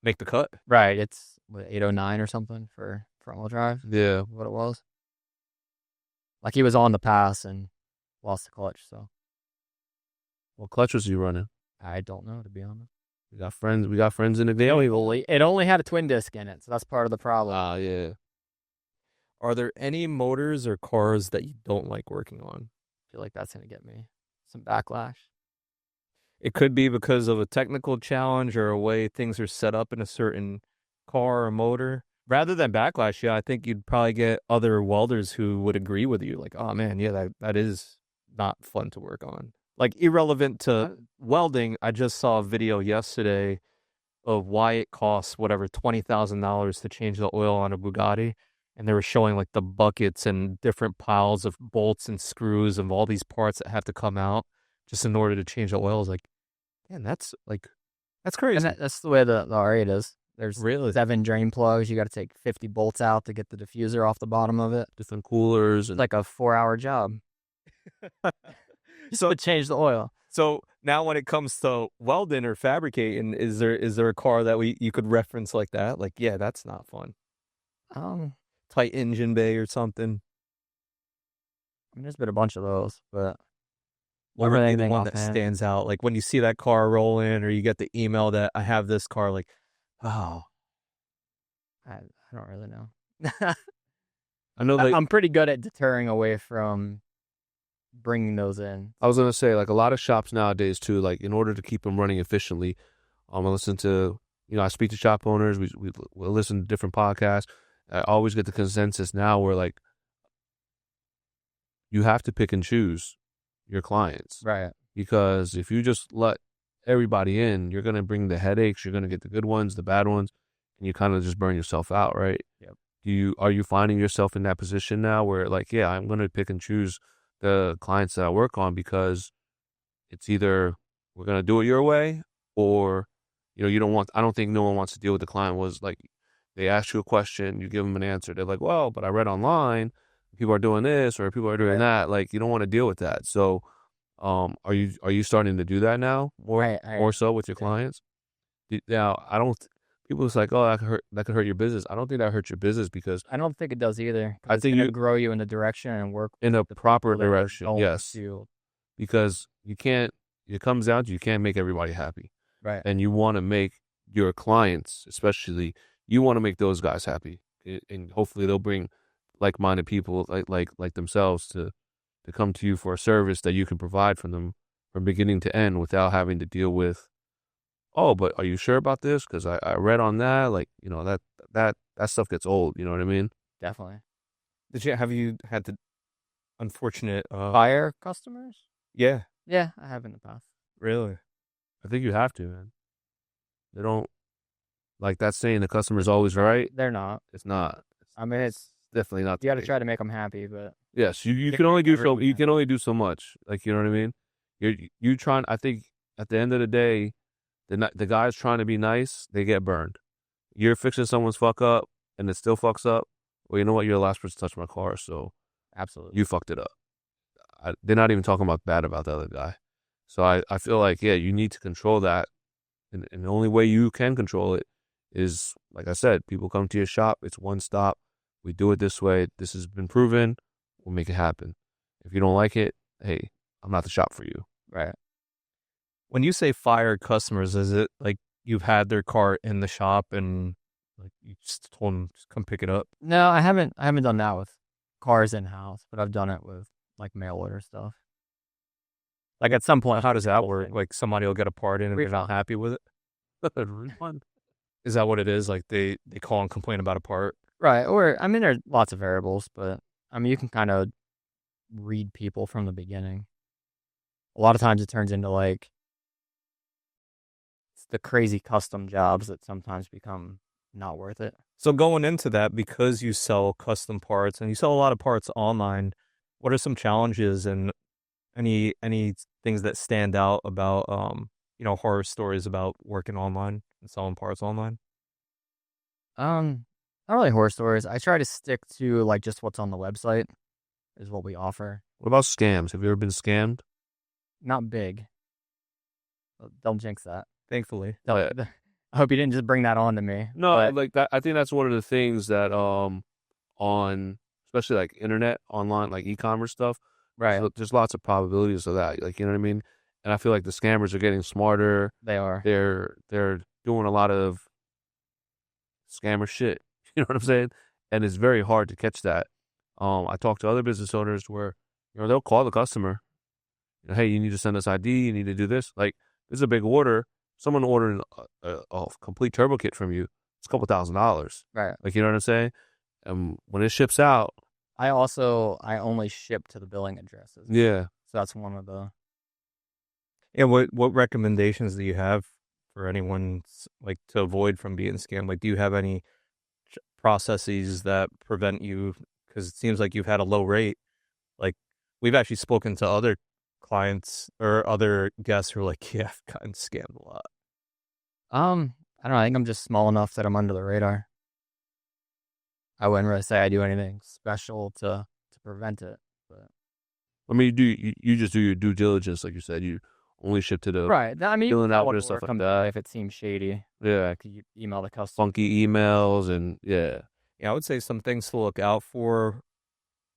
make the cut. Right. It's 809 or something for front wheel drive. Yeah. What it was. Like he was on the pass and lost the clutch. So What clutch was you running? I don't know, to be honest. We got friends in the game. It only had a twin disc in it, so that's part of the problem. Yeah. Are there any motors or cars that you don't like working on? I feel like that's gonna get me some backlash. It could be because of a technical challenge or a way things are set up in a certain car or motor. Rather than backlash, yeah, I think you'd probably get other welders who would agree with you. Like, oh man, yeah, that is not fun to work on. Like, irrelevant to welding, I just saw a video yesterday of why it costs whatever $20,000 to change the oil on a Bugatti, and they were showing like the buckets and different piles of bolts and screws and all these parts that have to come out just in order to change the oil. Is like, man, that's crazy. And that's the way the R8 is. There's Really? 7 drain plugs. You got to take 50 bolts out to get the diffuser off the bottom of it. Different coolers It's and like a 4-hour job. So to change the oil. So now when it comes to welding or fabricating, is there a car that you could reference like that? Like, yeah, that's not fun. Tight engine bay or something. I mean, there's been a bunch of those, but What would be the anything one that offhand? stands out? Like when you see that car roll in or you get the email that I have this car, like, oh, I don't really know. I know like I'm pretty good at deterring away from bringing those in. I was gonna say like a lot of shops nowadays too. Like in order to keep them running efficiently, I listen to I speak to shop owners. We listen to different podcasts. I always get the consensus now where like you have to pick and choose your clients. Right. Because if you just let everybody in, you're going to bring the headaches. You're going to get the good ones, the bad ones, and you kind of just burn yourself out, right? Yep. Are you finding yourself in that position now where like, yeah, I'm going to pick and choose the clients that I work on because it's either we're going to do it your way or, I don't think no one wants to deal with the client was like, they ask you a question, you give them an answer. They're like, well, but I read online, people are doing this or people are doing that. Like, you don't want to deal with that. So, are you starting to do that now more so with your clients? Now, I don't. People is like, oh, that could hurt your business. I don't think that hurts your business because I don't think it does either. I It's think gonna you grow you in the direction and work in a with the proper people that are direction. going Yes, to- because you can't. It comes down to you can't make everybody happy, Right. and you want to make your clients, especially, you want to make those guys happy, and hopefully they'll bring like-minded people like themselves to come to you for a service that you can provide for them from beginning to end without having to deal with, oh, but are you sure about this? Because I read on that, like, that stuff gets old. You know what I mean? Definitely. Have you had the unfortunate, Fire customers? yeah, Yeah, I have in the past. really? I think you have to, man. They don't, like that saying, the customer's always right. They're not. It's not. I mean, it's Definitely not. you got to try to make them happy, but Yes, you Can't can only make do so. everyone You happy. can only do so much. Like, you know what I mean? You trying. I think at the end of the day, the guys trying to be nice, they get burned. You're fixing someone's fuck up, and it still fucks up. Well, you know what? You're the last person to touch my car, so absolutely. you fucked it up. They're not even talking bad about the other guy. So I feel like, yeah, you need to control that, and the only way you can control it is, like I said, people come to your shop. It's one stop. We do it this way. This has been proven. We'll make it happen. If you don't like it, hey, I'm not the shop for you. Right. When you say fired customers, is it like you've had their car in the shop and like you just told them to come pick it up? No, I haven't done that with cars in house, but I've done it with like mail order stuff. Like at some point, How does that work? thing. Like somebody will get a part in and they're not happy with it? Refund. Is that what it is? Like they call and complain about a part? Right. Or I mean, there's lots of variables, but I mean, you can kind of read people from the beginning. A lot of times it turns into like it's the crazy custom jobs that sometimes become not worth it. So going into that, because you sell custom parts and you sell a lot of parts online, what are some challenges and any things that stand out about horror stories about working online and selling parts online? Not really horror stories. I try to stick to like just what's on the website is what we offer. What about scams? Have you ever been scammed? Not big. Don't jinx that. Thankfully. Yeah. I hope you didn't just bring that on to me. No, but like that. I think that's one of the things that on especially like internet, online, like e-commerce stuff. right, So there's lots of probabilities of that. Like, you know what I mean? And I feel like the scammers are getting smarter. they are. They're doing a lot of scammer shit. You know what I'm saying? And it's very hard to catch that. I talk to other business owners where they'll call the customer. Hey, you need to send us ID. You need to do this. Like, this is a big order. Someone ordering a complete turbo kit from you, it's a couple $1,000s. Right. Like, you know what I'm saying? And when it ships out, I only ship to the billing addresses. yeah. So that's one of the Yeah, what recommendations do you have for anyone like to avoid from being scammed? Like, do you have any processes that prevent you? Because it seems like you've had a low rate. Like, we've actually spoken to other clients or other guests who are like, yeah, I've gotten scammed a lot. I don't know, I think I'm just small enough that I'm under the radar. I wouldn't really say I do anything special to prevent it. But I mean, you just do your due diligence, like you said. You only ship to the right. I mean, you filling can tell out what and stuff order like comes that. in if it seems shady. Yeah, Like you email the customer. funky emails and yeah. Yeah, I would say some things to look out for.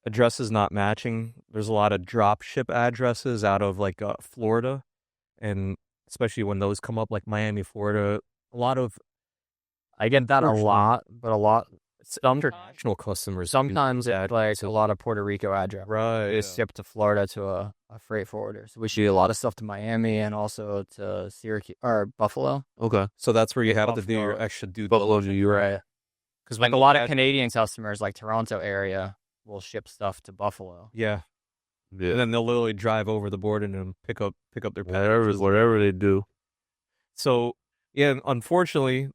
Addresses not matching. There's a lot of drop ship addresses out of like Florida, and especially when those come up, like Miami, Florida. A lot of I get that a Unfortunately. lot, but Some international customers. sometimes it's like a lot of Puerto Rico address. Right. It's shipped to Florida to a freight forwarder. So we ship a lot of stuff to Miami and also to Syracuse or Buffalo. Okay. So that's where you have to do Buffalo. your extra due Buffalo, you're right. Right. Because like a lot of Canadian customers, like Toronto area, will ship stuff to Buffalo. Yeah. Yeah. And then they'll literally drive over the border and then pick up their packages. Whatever they do. So, yeah, unfortunately,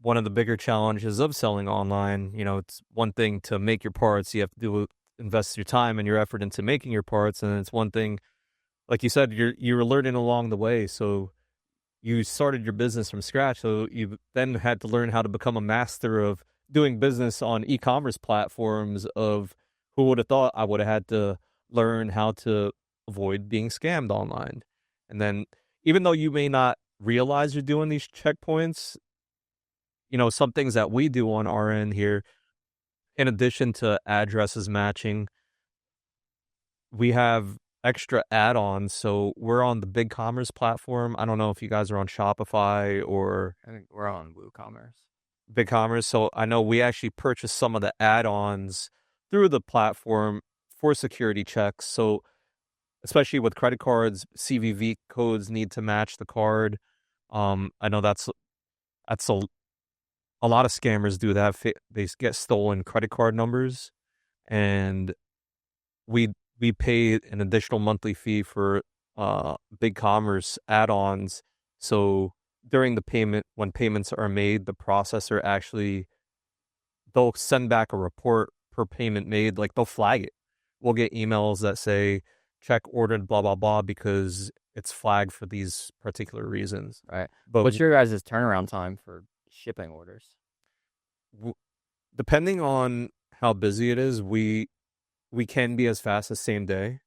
one of the bigger challenges of selling online, it's one thing to make your parts. You have to invest your time and your effort into making your parts. And it's one thing, like you said, you were learning along the way. So you started your business from scratch. So you then had to learn how to become a master of doing business on e-commerce platforms of who would have thought I would have had to learn how to avoid being scammed online. And then even though you may not realize you're doing these checkpoints, some things that we do on our end here, in addition to addresses matching, we have extra add-ons. So we're on the BigCommerce platform. I don't know if you guys are on Shopify or I think we're on WooCommerce. BigCommerce. So I know we actually purchased some of the add-ons through the platform for security checks. So especially with credit cards, CVV codes need to match the card. I know that's a lot of scammers do that. They get stolen credit card numbers, and we pay an additional monthly fee for BigCommerce add-ons. So during the payment, when payments are made, the processor they'll send back a report per payment made. Like they'll flag it. We'll get emails that say check ordered blah blah blah because it's flagged for these particular reasons. Right. But What's your guys' turnaround time for shipping orders? Depending on how busy it is, we can be as fast as same day,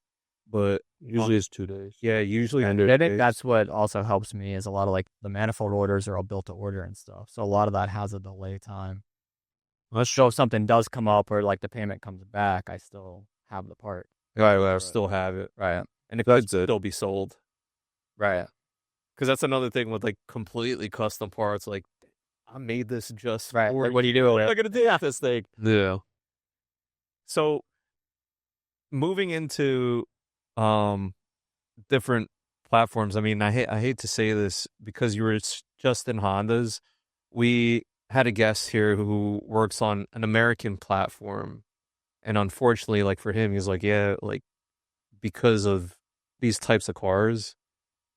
but Usually it's 2 days. yeah, usually And I think that's what also helps me is a lot of like the manifold orders are all built to order and stuff. So a lot of that has a delay time. So if something does come up or like the payment comes back, I still have the part. I still have it, Right. and it could still be sold. Right. Because that's another thing with like completely custom parts. Like I made this just Right. for Like, what do you do What with am I it? gonna do with this thing? Yeah. So moving into different platforms. I mean, I hate to say this because you were just in Hondas. We had a guest here who works on an American platform, and unfortunately, like for him, he's like, yeah, like because of these types of cars,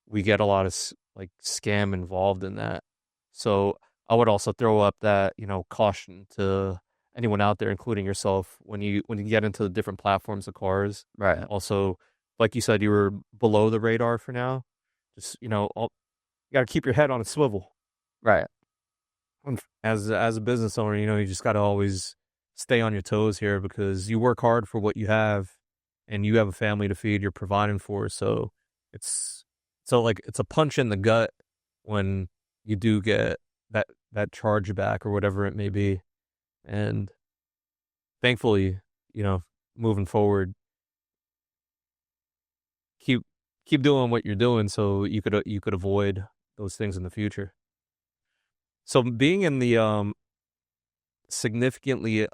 we get a lot of like scam involved in that. So I would also throw up that, caution to anyone out there, including yourself, when you get into the different platforms of cars. Right. Also, like you said, you were below the radar for now. Just, you got to keep your head on a swivel. Right. As a business owner, you just got to always stay on your toes here because you work hard for what you have and you have a family to feed, you're providing for. So it's a punch in the gut when you do get that charge back or whatever it may be. And thankfully, moving forward, keep doing what you're doing so you could avoid those things in the future. So being in the significantly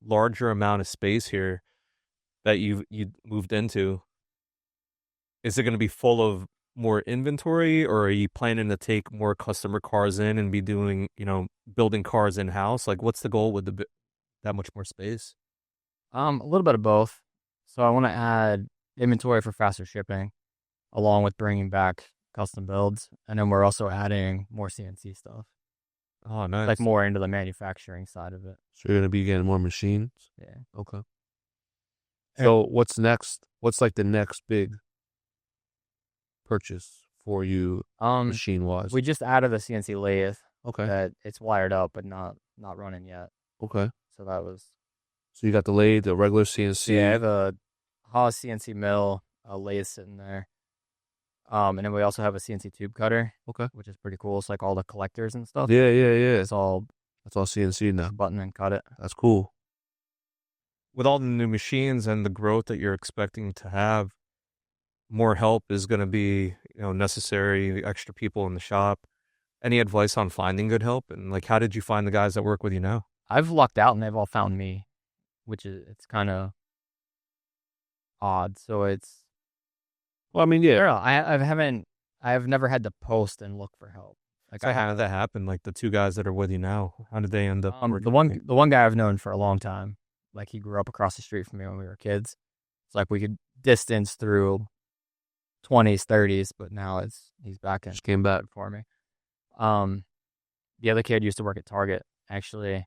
larger amount of space here that you moved into, is it going to be full of more inventory, or are you planning to take more customer cars in and be doing, building cars in house? Like, what's the goal with that much more space? A little bit of both. So I want to add inventory for faster shipping, along with bringing back custom builds, and then we're also adding more CNC stuff. Oh, nice. Like more into the manufacturing side of it. So you're gonna be getting more machines. Yeah. Okay. So what's next? What's like the next big purchase for you, machine wise? We just added a CNC lathe. Okay. That it's wired up but not running yet. Okay. So that was. So you got the lathe, the regular CNC. Yeah, I have a Haas CNC mill, a lathe sitting there. And then we also have a CNC tube cutter. Okay. Which is pretty cool. It's like all the collectors and stuff. Yeah. It's all That's all CNC now. button and cut it. That's cool. With all the new machines and the growth that you're expecting to have, more help is going to be, necessary, extra people in the shop. Any advice on finding good help? And like, how did you find the guys that work with you now? I've lucked out and they've all found me, which is it's kind of odd. So it's Well, I mean, I yeah. don't know. I've never had to post and look for help. Like So how did that happen? Like the two guys that are with you now, how did they end up the working? one guy I've known for a long time. Like he grew up across the street from me when we were kids. It's like we could distance through 20s, 30s, but now he's back in Just came back. for me. Um, the other kid used to work at Target actually.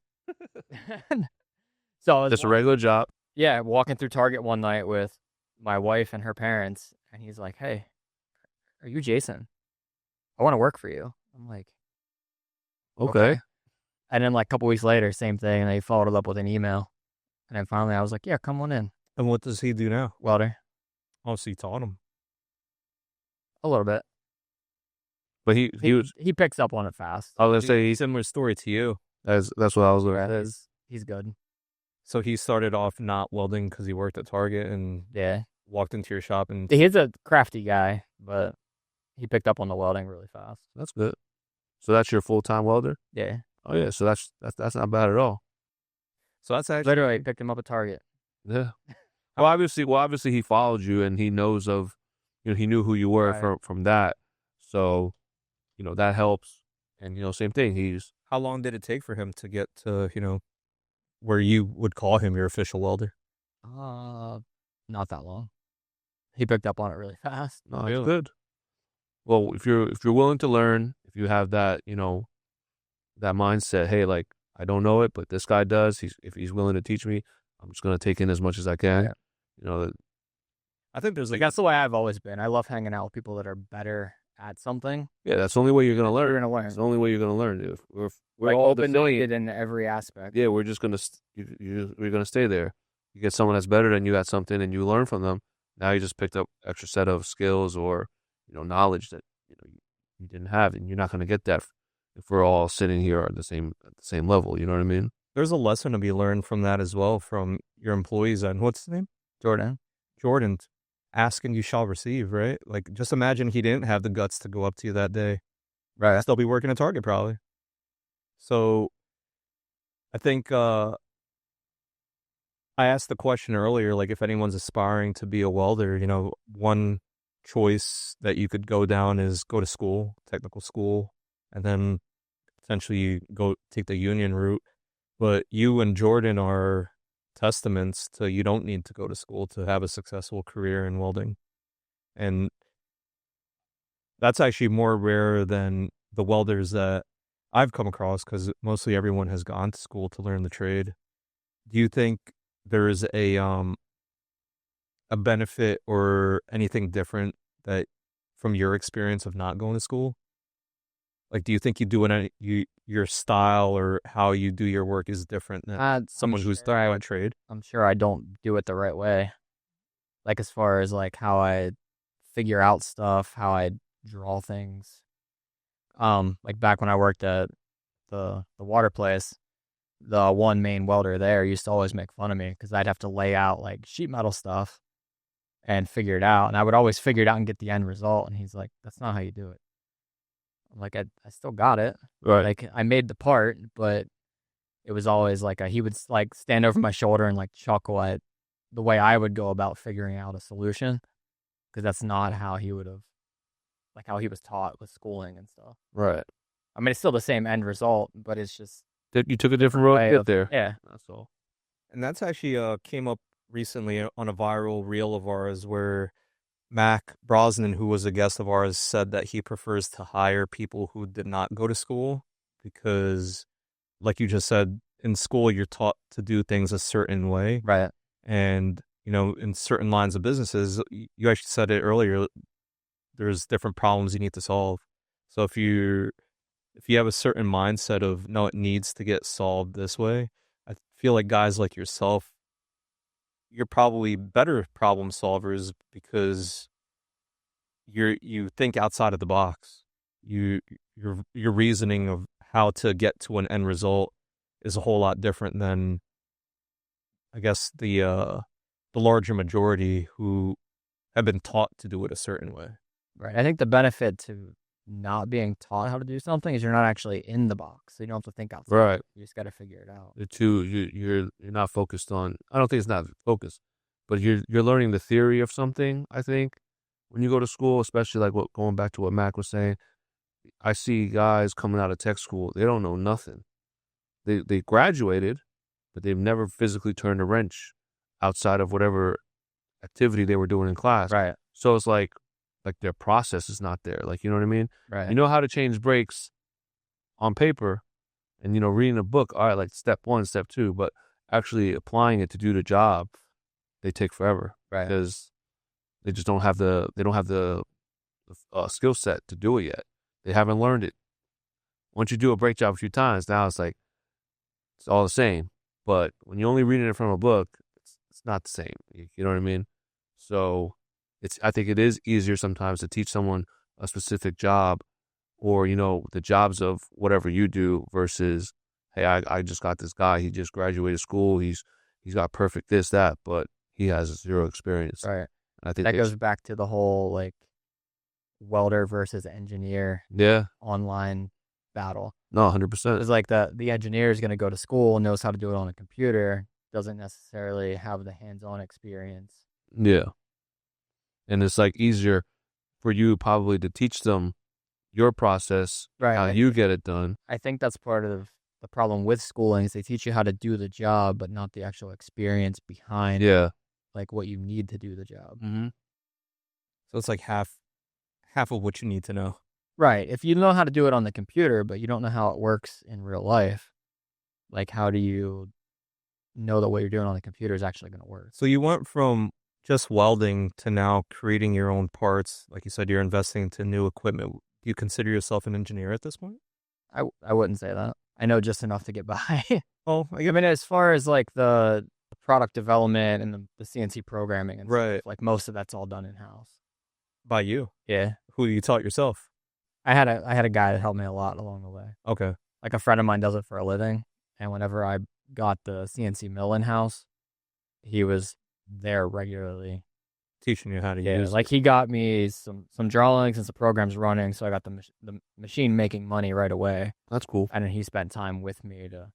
So I was Just a regular job. walking through Target one night with my wife and her parents, and he's like, "Hey, are you Jason? I want to work for you." I'm like, Okay. And then like a couple weeks later, same thing, and they followed it up with an email. And then finally, I was like, "Yeah, come on in, And what does he do now? welder." Oh, so you taught him. A little bit. But he was. He picks up on it fast. I was gonna say Similar story to you. that's what I was looking at. He's good. So he started off not welding because he worked at Target and Yeah, walked into your shop and he's a crafty guy, but he picked up on the welding really fast. That's good. So that's your full-time welder? Yeah, Oh yeah. So that's not bad at all. so that's actually literally picked him up at Target. Yeah. Well, obviously he followed you and he knows of, he knew who you were Right. from that. So, that helps. And same thing. how long did it take for him to get to, where you would call him your official welder? Not that long. He picked up on it really fast. No, Really? it's good. Well, if you're willing to learn, if you have that, that mindset, hey, like I don't know it, but this guy does. If he's willing to teach me, I'm just gonna take in as much as I can. Yeah. I think there's Like like that's the way I've always been. I love hanging out with people that are better at something. Yeah, that's the only way you're gonna learn. You're gonna learn. It's the only way you're gonna learn. If we're Like all the same, open-minded in every aspect. yeah, we're just gonna we're gonna stay there. You get someone that's better than you at something, and you learn from them. Now you just picked up extra set of skills or knowledge that you didn't have, and you're not gonna get that if we're all sitting here at the same level. You know what I mean? there's a lesson to be learned from that as well from your employees. And what's his name? Jordan. Jordan. Ask and you shall receive, right? Like just imagine he didn't have the guts to go up to you that day. Right. Still be working at Target probably. So I think I asked the question earlier, like if anyone's aspiring to be a welder, one choice that you could go down is go to school, technical school, and then potentially go take the union route. But you and Jordan are testaments to you don't need to go to school to have a successful career in welding. And that's actually more rare than the welders that I've come across because mostly everyone has gone to school to learn the trade. Do you think there is a benefit or anything different that from your experience of not going to school? Like, do you think your style or how you do your work is different than someone who's thorough at trade? I'm sure I don't do it the right way. Like as far as like how I figure out stuff, how I draw things. Like back when I worked at the water place, the one main welder there used to always make fun of me because I'd have to lay out like sheet metal stuff and figure it out. And I would always figure it out and get the end result. And he's like, "That's not how you do it." I'm like, I still got it. Right. Like I made the part, but it was always like he would like stand over my shoulder and like chuckle at the way I would go about figuring out a solution because that's not how he would have, like how he was taught with schooling and stuff. Right. I mean, it's still the same end result, but it's just You took a different road to way get of- there. Yeah. That's all. And that's actually came up recently on a viral reel of ours where Mac Brosnan, who was a guest of ours, said that he prefers to hire people who did not go to school because, like you just said, in school you're taught to do things a certain way. Right. And, in certain lines of businesses, you actually said it earlier, there's different problems you need to solve. So if you have a certain mindset of, no, it needs to get solved this way, I feel like guys like yourself, you're probably better problem solvers because you think outside of the box. Your reasoning of how to get to an end result is a whole lot different than, I guess, the larger majority who have been taught to do it a certain way. Right. I think the benefit to not being taught how to do something is you're not actually in the box. So you don't have to think outside. Right. You just got to figure it out. The two, you're not focused on. I don't think it's not focused, but you're learning the theory of something. I think when you go to school, especially like going back to what Mac was saying, I see guys coming out of tech school. They don't know nothing. They graduated, but they've never physically turned a wrench outside of whatever activity they were doing in class. Right. So it's like their process is not there. Like, you know what I mean? Right. You know how to change brakes on paper and, reading a book. All right, like step 1, step 2, but actually applying it to do the job, they take forever. Right. Because they just don't have the skill set to do it yet. They haven't learned it. Once you do a brake job a few times, now it's like, it's all the same. But when you're only reading it from a book, it's not the same. You know what I mean? So I think it is easier sometimes to teach someone a specific job or, the jobs of whatever you do versus, hey, I just got this guy. He just graduated school. He's got perfect this, that, but he has 0 experience. Right. And I think that goes back to the whole like welder versus engineer online battle. No, 100%. It's like the engineer is going to go to school and knows how to do it on a computer, doesn't necessarily have the hands-on experience. Yeah. And it's like easier for you probably to teach them your process, right, how you get it done. I think that's part of the problem with schooling is they teach you how to do the job, but not the actual experience behind like what you need to do the job. Mm-hmm. So it's like half of what you need to know. Right. If you know how to do it on the computer, but you don't know how it works in real life, like how do you know that what you're doing on the computer is actually going to work? So you went from just welding to now creating your own parts. Like you said, you're investing into new equipment. Do you consider yourself an engineer at this point? I wouldn't say that. I know just enough to get by. Oh, I mean, as far as like the product development and the CNC programming and stuff, like most of that's all done in-house. By you? Yeah. Who you taught yourself? I had a guy that helped me a lot along the way. Okay. Like a friend of mine does it for a living, and whenever I got the CNC mill in-house, he was there regularly. Teaching you how to use it. Like he got me some drawings and some programs running, so I got the machine making money right away. That's cool. And then he spent time with me to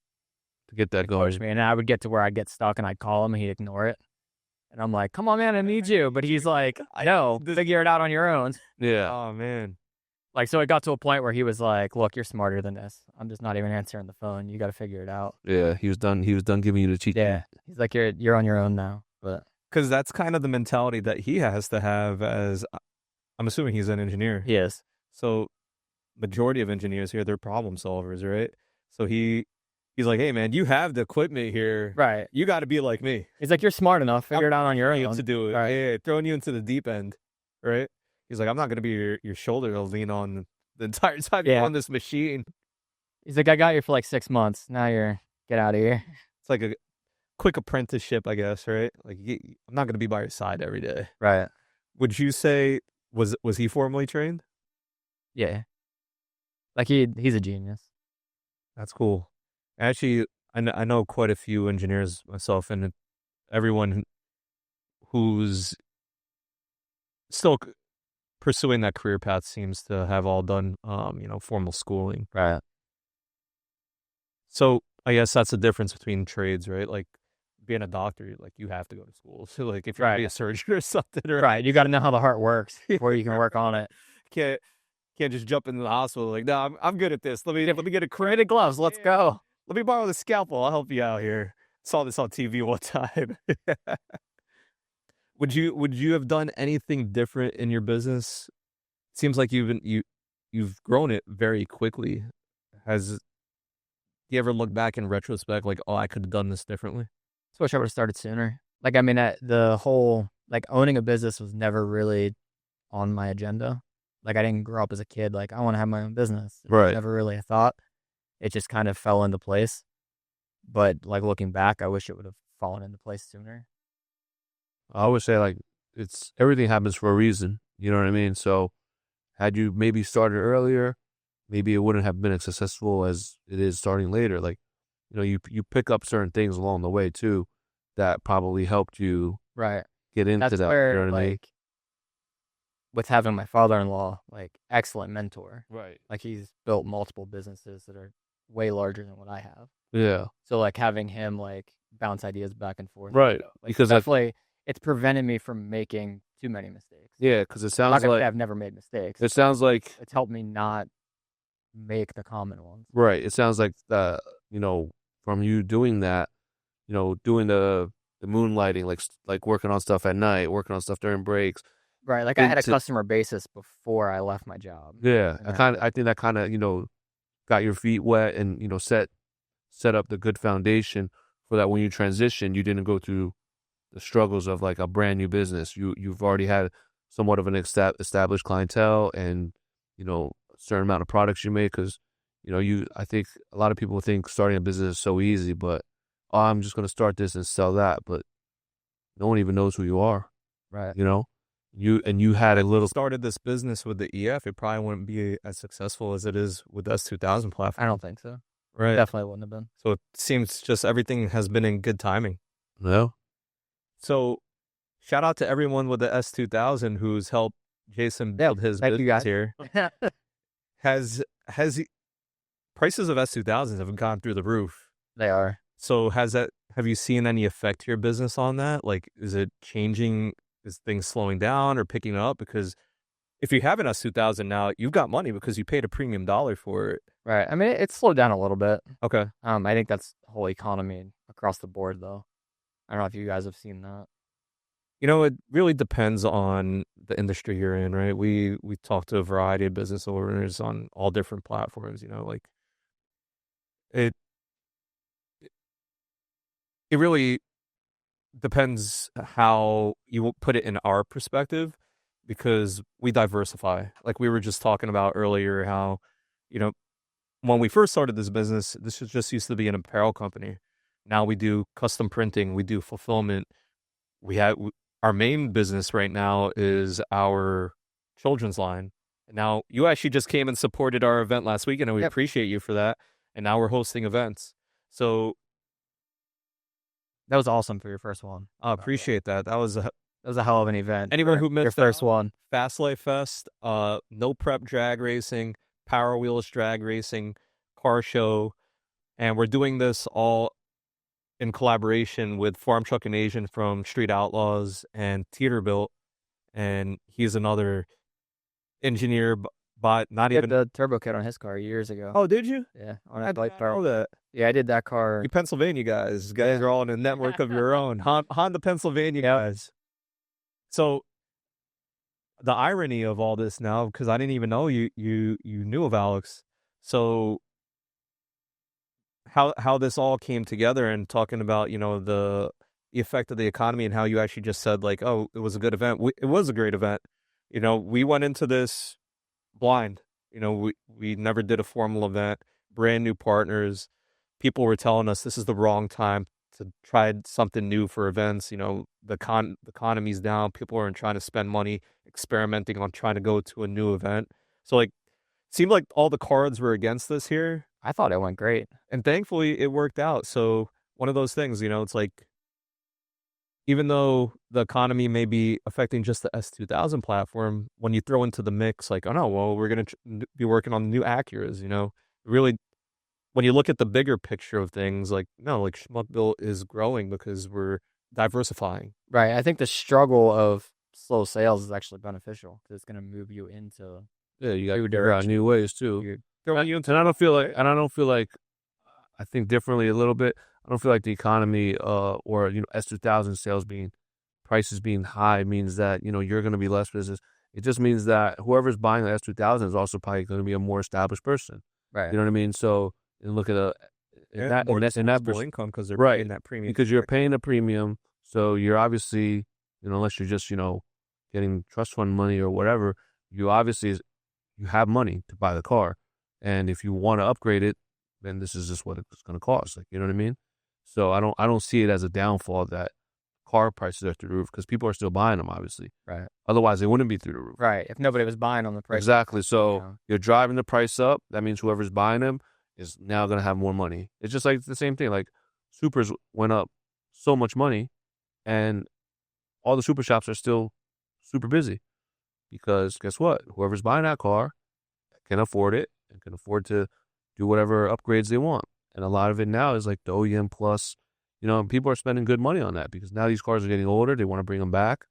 get that going. Push me. And I would get to where I'd get stuck and I'd call him and he'd ignore it. And I'm like, come on, man, I need you. But he's like, I know, figure it out on your own. Yeah. Oh, man. Like, so it got to a point where he was like, look, you're smarter than this. I'm just not even answering the phone. You got to figure it out. Yeah, he was done giving you the cheat. Yeah. He's like, you're on your own now. But because that's kind of the mentality that he has to have as, I'm assuming he's an engineer. He is. So majority of engineers here, they're problem solvers, right? So he's like, hey, man, you have the equipment here. Right. You got to be like me. He's like, you're smart enough. Figure it out on your own. To do it. Right. Yeah, throwing you into the deep end, right? He's like, I'm not going to be your shoulder to lean on the entire time you're on this machine. He's like, I got you for like 6 months. Now get out of here. It's like a quick apprenticeship, I guess, right? Like, I'm not going to be by your side every day. Right. Would you say, was he formally trained? Yeah. Like he's a genius. That's cool. Actually, I know quite a few engineers myself, and everyone who's still pursuing that career path seems to have all done, formal schooling. Right. So I guess that's the difference between trades, right? Like being a doctor, like you have to go to school. So like if you're gonna be a surgeon or something, right, you got to know how the heart works before you can work on it. Can't just jump into the hospital like, no, I'm good at this. Let me get a creative gloves. Let's go. Let me borrow the scalpel. I'll help you out here. Saw this on TV one time. Would you have done anything different in your business? Seems like you've grown it very quickly. Do you ever look back in retrospect like, oh, I could have done this differently? I wish I would have started sooner. Like, I mean, the whole like owning a business was never really on my agenda. Like, I didn't grow up as a kid like I want to have my own business. It was never really a thought. It just kind of fell into place. But like looking back, I wish it would have fallen into place sooner. I always say like everything happens for a reason. You know what I mean? So had you maybe started earlier, maybe it wouldn't have been as successful as it is starting later. Like, you pick up certain things along the way too that probably helped you right get into That's that. Where, you know what I mean? with having my father-in-law, like, excellent mentor. Right. Like, he's built multiple businesses that are way larger than what I have. Yeah. So, like, having him, like, bounce ideas back and forth, Right. like, Because definitely, it's prevented me from making too many mistakes. yeah, because it I'm not sounds gonna say like I've never made mistakes. it sounds like It's helped me not make the common ones. right. It sounds like from you doing that, doing the moonlighting, like working on stuff at night, working on stuff during breaks. Right, like, I had a Into customer basis before I left my job. yeah, And that I think that kind of got your feet wet and set up the good foundation for that when you transition, you didn't go through the struggles of like a brand new business. You've already had somewhat of an established clientele and a certain amount of products you make because I think a lot of people think starting a business is so easy, but oh, I'm just going to start this and sell that, but no one even knows who you are. right. You had a little Started this business with the EF, it probably wouldn't be as successful as it is with S2000 platform. I don't think so. Right. Definitely wouldn't have been. So it seems just everything has been in good timing. no. So shout out to everyone with the S2000 who's helped Jason build his thank you, business guys. here. Has prices of S2000s have gone through the roof. They are. So have you seen any effect to your business on that? Like, is it changing? Is things slowing down or picking up? Because if you have an S2000 now, you've got money because you paid a premium dollar for it. Right. I mean, it's slowed down a little bit. Okay. I think that's the whole economy across the board, though. I don't know if you guys have seen that. It really depends on the industry you're in, right? We talk to a variety of business owners on all different platforms, like it really depends how you put it in our perspective because we diversify. Like we were just talking about earlier how, when we first started this business, this just used to be an apparel company. Now we do custom printing, we do fulfillment. Our main business right now is our children's line. And now you actually just came and supported our event last week, and we Yep. appreciate you for that. And now we're hosting events. So That was awesome for your first one. I appreciate that. That was That was a hell of an event. anyone for who missed your first out, one. Fast Life Fest, no prep drag racing, Power Wheels drag racing, car show, and we're doing this all in collaboration with Farm Truck and Asian from Street Outlaws and Built, and he's another engineer, but not Did even. the turbo kit on his car years ago. Oh, did you? Yeah, on I a did light not barrel. know that. Yeah, I did that car. You Pennsylvania guys are all in a network of your own. Honda Pennsylvania guys. So the irony of all this now, because I didn't even know you knew of Alex. So how this all came together and talking about the effect of the economy and how you actually just said like, oh, it was a good event. It was a great event. We went into this blind. We never did a formal event. Brand new partners. People were telling us this is the wrong time to try something new for events. The economy's down. People aren't trying to spend money experimenting on trying to go to a new event. So like, seemed like all the cards were against us here. I thought it went great. And thankfully it worked out. So one of those things, it's like, even though the economy may be affecting just the S2000 platform, when you throw into the mix, like, oh no, well, we're going to be working on new Acuras, really, when you look at the bigger picture of things, like, no, like Schmuck Built is growing because we're diversifying. Right. I think the struggle of slow sales is actually beneficial because it's going to move you into You got to new figure out new ways too. Throwing you into And I don't feel like I think differently a little bit. I don't feel like the economy or S2000 sales prices being high means that you're going to be less business. It just means that whoever's buying the S2000 is also probably going to be a more established person. right. You know what I mean? So and look at more in that disposable income because they're right paying that premium. because you're paying a premium. So you're obviously unless you're just getting trust fund money or whatever, you obviously you have money to buy the car, and if you want to upgrade it, then this is just what it's going to cost. Like, you know what I mean? So I don't see it as a downfall that car prices are through the roof because people are still buying them, obviously. Right. Otherwise, they wouldn't be through the roof. Right. If nobody was buying on the price. Exactly. So you're driving the price up. That means whoever's buying them is now going to have more money. It's just like the same thing. Like supers went up so much money, and all the super shops are still super busy. because guess what? Whoever's buying that car can afford it and can afford to do whatever upgrades they want. And a lot of it now is like the OEM plus, and people are spending good money on that because now these cars are getting older. They want to bring them back.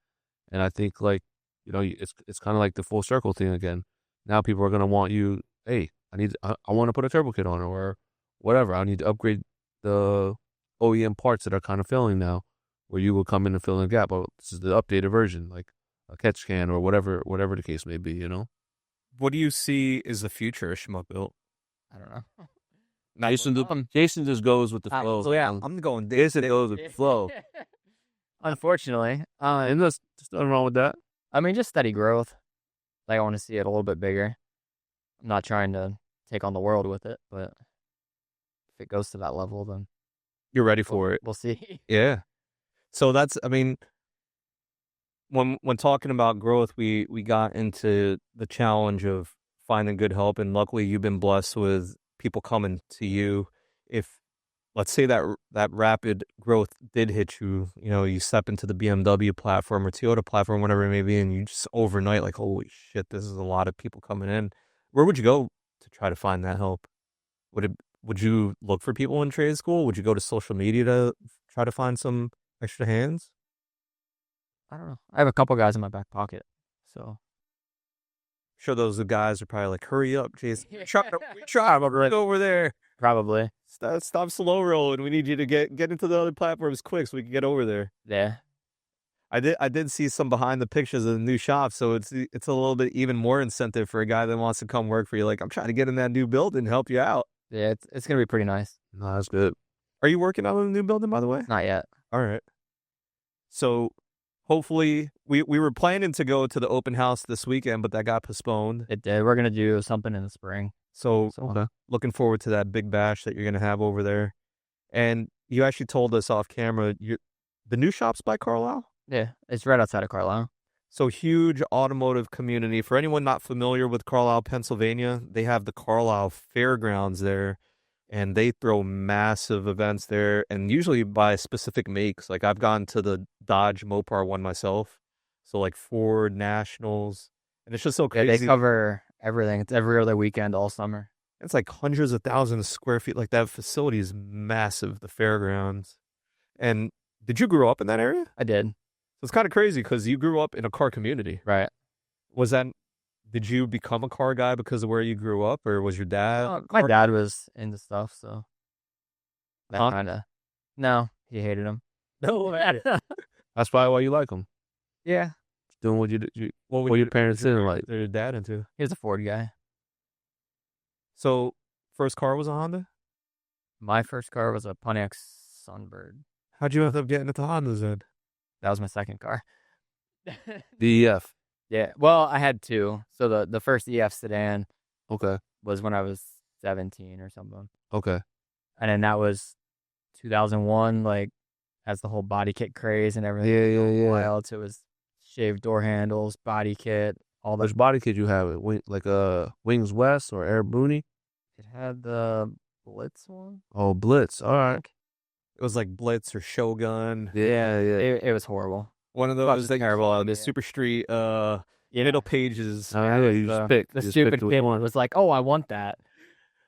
And I think like, it's kind of like the full circle thing again. Now people are going to want you, hey, I want to put a turbo kit on it or whatever. I need to upgrade the OEM parts that are kind of failing now, where you will come in and fill in the gap. Oh, this is the updated version, like a catch can or whatever the case may be, What do you see is the future of Schmuck Built? I don't know. Jason just goes with the flow. So yeah, I'm going. Jason goes with the flow. Unfortunately, And there's nothing wrong with that. I mean, just steady growth. Like I want to see it a little bit bigger. I'm not trying to take on the world with it, but if it goes to that level, then You're ready for it. we'll see. Yeah. So that's, I mean, when talking about growth, we got into the challenge of finding good help, and luckily you've been blessed with people coming to you. If let's say that rapid growth did hit you, you step into the BMW platform or Toyota platform, whatever it may be, and you just overnight like, holy shit, this is a lot of people coming in. Where would you go to try to find that help? Would you look for people in trade school? Would you go to social media to try to find some extra hands? I don't know. I have a couple guys in my back pocket, so Sure, those guys are probably like, hurry up, Jason. We try, but right over there. probably. Stop slow rolling. We need you to get into the other platforms quick so we can get over there. Yeah. I did see some behind the pictures of the new shop, so it's a little bit even more incentive for a guy that wants to come work for you. Like, I'm trying to get in that new building and help you out. Yeah, it's gonna be pretty nice. No, that's good. Are you working on a new building, by the way? Not yet. All right. So hopefully we were planning to go to the open house this weekend, but that got postponed. It did. We're gonna do something in the spring. So Okay. looking forward to that big bash that you're going to have over there. And you actually told us off camera, the new shop's by Carlisle? Yeah, it's right outside of Carlisle. So huge automotive community. For anyone not familiar with Carlisle, Pennsylvania, they have the Carlisle Fairgrounds there, and they throw massive events there, and usually by specific makes. Like I've gone to the Dodge Mopar one myself, so like Ford Nationals, and it's just so Yeah, crazy. they cover everything. It's every other weekend all summer. It's like hundreds of thousands of square feet. Like that facility is massive, the fairgrounds. And did you grow up in that area? I did. So it's kind of crazy because you grew up in a car community. Right. Did you become a car guy because of where you grew up, or was your dad? My dad was into stuff, so that Huh? kind of. No, he hated him. No, That's probably why you like them. Yeah, Doing what what your parents didn't like. Your dad into. he was a Ford guy. So first car was a Honda? My first car was a Pontiac Sunbird. How'd you end up getting into Hondas then? That was my second car. DEF. Yeah. Well, I had two. So the first EF sedan Okay. was when I was 17 or something, Okay. and then that was 2001. Like, as the whole body kit craze and everything. Yeah. Wild. So it was shaved door handles, body kit, all that. Which body kit you have? Like Wings West or Air Booney? It had the Blitz one. Oh, Blitz. All right. It was like Blitz or Shogun. Yeah. It was horrible. One of Fucking those that terrible. the Super Street middle pages. Oh, yeah, you just picked. The you just stupid picked kid one was like, oh, I want that.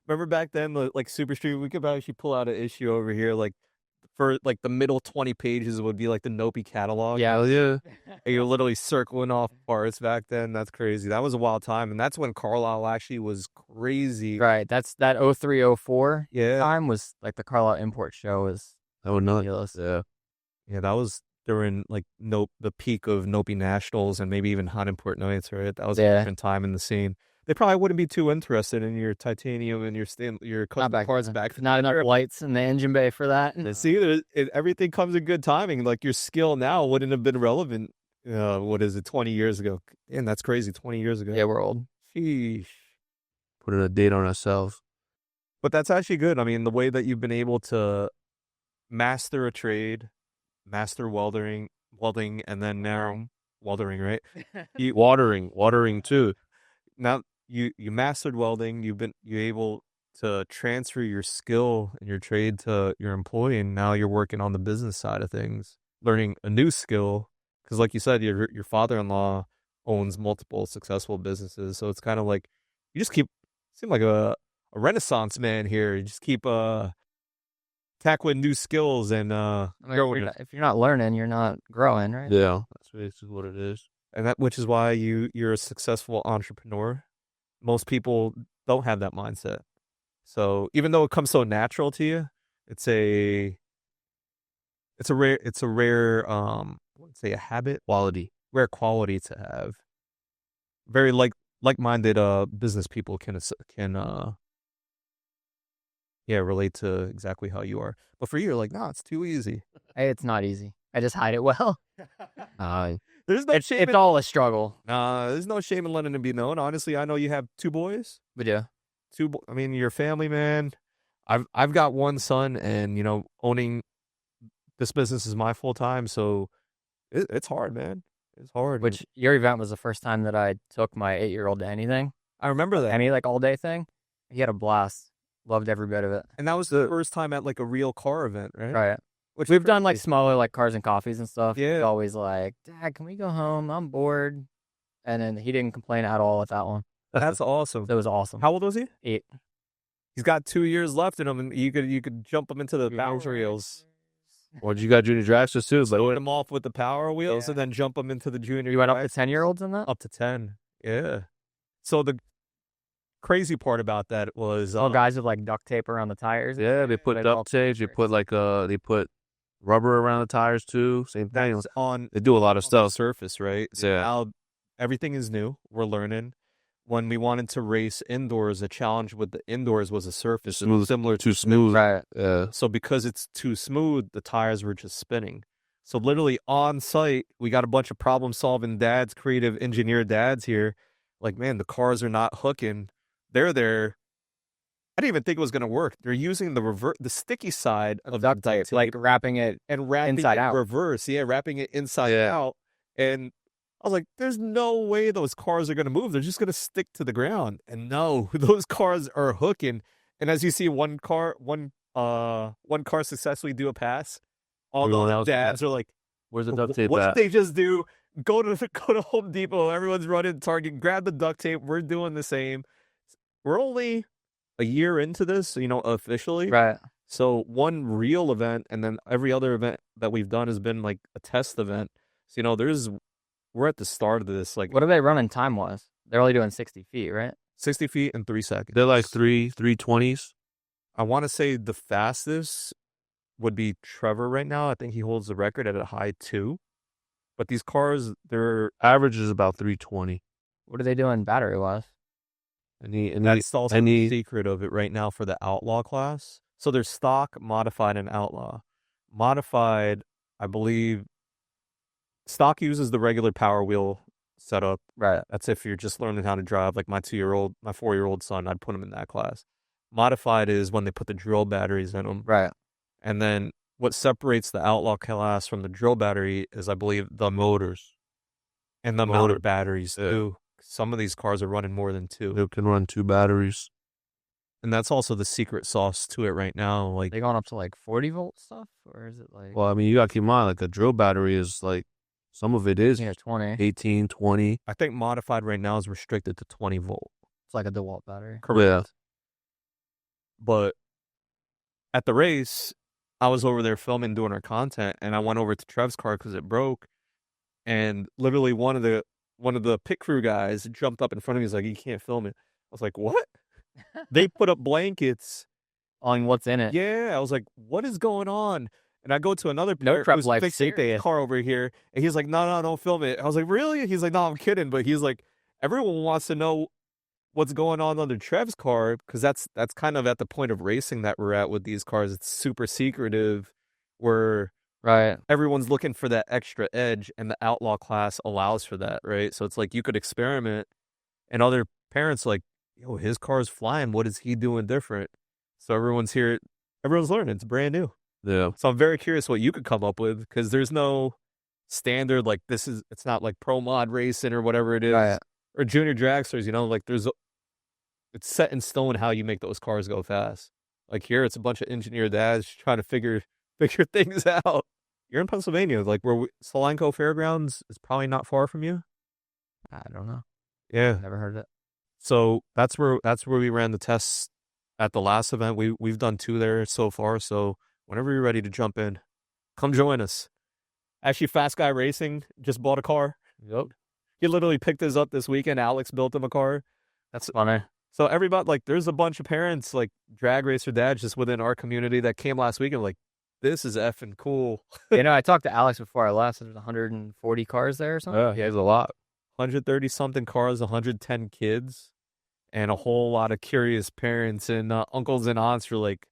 Remember back then, like Super Street, we could actually pull out an issue over here, like for like the middle 20 pages would be like the Nopi catalog. Yeah. Hell yeah. And you're literally circling off parts back then. That's crazy. That was a wild time. And that's when Carlisle actually was crazy. Right. That's that 0304 Yeah. time was like the Carlisle Import Show was That would not. ridiculous. Yeah. Yeah, that was during like the peak of Nopi Nationals and maybe even Hot Import Nights, right? That was a Yeah. different time in the scene. They probably wouldn't be too interested in your titanium and your Not custom back parts then. back then. Not enough lights in the engine bay for that. See, everything comes in good timing. Like your skill now wouldn't have been relevant. 20 years ago? And that's crazy. 20 years ago. Yeah, we're old. Sheesh. Putting a date on ourselves. But that's actually good. I mean, the way that you've been able to master a trade, master welding, and then now welding, right? Watering too. Now you mastered welding. You're able to transfer your skill and your trade to your employee, and now you're working on the business side of things, learning a new skill. Because, like you said, your father-in-law owns multiple successful businesses. So it's kind of like you just seem like a renaissance man here. You just keep tackling new skills and I mean, growing it. if you're not learning, you're not growing, right? Yeah, that's basically what it is. And which is why you're a successful entrepreneur. Most people don't have that mindset. So even though it comes so natural to you, it's a rare I wouldn't say a habit, rare quality to have. Very like-minded business people can relate to exactly how you are. But for you, you're like, nah, it's too easy. Hey, it's not easy. I just hide it well. There's no shame. It's all a struggle. Nah, there's no shame in letting it be known. Honestly, I know you have 2 boys. But yeah, I mean, you're a family man. I've got 1 son, and owning this business is my full time. So it's hard, man. It's hard. which your event was the first time that I took my 8-year-old to anything, I remember that, any like all day thing. He had a blast. Loved every bit of it. and that was the first time at like a real car event, right? Right. Which We've done like smaller like cars and coffees and stuff. Yeah. He's always like, Dad, can we go home? I'm bored. And then he didn't complain at all with that one. That's awesome. So it was awesome. How old was he? 8. He's got 2 years left in him, and you could jump him into the power wheels. Or you got junior dragsters too. It's like, Put him off with the power wheels, and then jump him into the junior. You went up drive. to 10-year-olds in that? Up to 10. Yeah. So the crazy part about that was All guys with like duct tape around the tires. yeah, they put duct tape. They put they put rubber around the tires too. Same thing. that's on They do a lot of the stuff. surface, right? Yeah. Now everything is new. We're learning. When we wanted to race indoors, the challenge with the indoors was a surface similar Too smooth. Right. Yeah. So because it's too smooth, the tires were just spinning. So literally on site, we got a bunch of problem-solving dads, creative engineer dads here. Like, man, the cars are not hooking. They're there. I didn't even think it was going to work. They're using the sticky side of Duct tape, like wrapping it and wrapping inside it out. reverse. Yeah, wrapping it inside out. And I was like, there's no way those cars are going to move. They're just going to stick to the ground. And no, those cars are hooking. And as you see one car successfully do a pass, all the dads are like, Where's the duct tape what at? did they just do? Go to Home Depot. Everyone's running Target. Grab the duct tape. We're doing the same. We're only a year into this, officially. Right. So one real event, and then every other event that we've done has been like a test event. So we're at the start of this. Like, What are they running time-wise? They're only doing 60 feet, right? 60 feet in 3 seconds. They're like 320s. I want to say the fastest would be Trevor right now. I think he holds the record at a high 2. But these cars, their Average is about 320. What are they doing battery-wise? that's also the secret of it right now for the outlaw class. So there's stock, modified, and outlaw. Modified, I believe, stock uses the regular power wheel setup. Right. That's if you're just learning how to drive. Like my 4-year-old son, I'd put him in that class. Modified is when they put the drill batteries in them. Right. And then what separates the outlaw class from the drill battery is, I believe, the motors and the motor batteries too. Some of these cars are running more than 2. They can run 2 batteries. And that's also the secret sauce to it right now. Like, They going up to like 40-volt stuff? Or is it like... Well, I mean, you got to keep in mind, like a drill battery is like, some of it is 20. 18, 20. I think modified right now is restricted to 20 volt. It's like a DeWalt battery. Correct. Yeah. But at the race, I was over there filming, doing our content, and I went over to Trev's car because it broke. And literally one of the pit crew guys jumped up in front of me. He's like, "You can't film it." I was like, "What?" They put up blankets On what's in it. Yeah, I was like, "What is going on?" And I go to another No pair prep who's life fixing serious. a car over here, and he's like, "No, don't film it." I was like, "Really?" He's like, "No, I'm kidding." But he's like, everyone wants to know what's going on under Trev's car because that's kind of at the point of racing that we're at with these cars. It's super secretive, where Right. everyone's looking for that extra edge, and the outlaw class allows for that, right? So it's like you could experiment, and other parents like, "Yo, his car's flying. What is he doing different?" So everyone's here, everyone's learning. It's brand new. Yeah. So I'm very curious what you could come up with because there's no standard like it's not like pro mod racing or whatever it is, Right. or junior dragsters. It's set in stone how you make those cars go fast. Like here, it's a bunch of engineer dads trying to figure things out. You're in Pennsylvania, like where Solanco Fairgrounds is probably not far from you. I don't know. Yeah. Never heard of it. So that's where we ran the tests at the last event. We've done 2 there so far. So whenever you're ready to jump in, come join us. Actually, Fast Guy Racing just bought a car. Yep. He literally picked his up this weekend. Alex built him a car. That's funny. So everybody, like, there's a bunch of parents, like drag racer dads, just within our community that came last week and like, this is effing cool. I talked to Alex before I left. There's 140 cars there or something. Yeah, he has a lot. 130 something cars, 110 kids, and a whole lot of curious parents and uncles and aunts were like,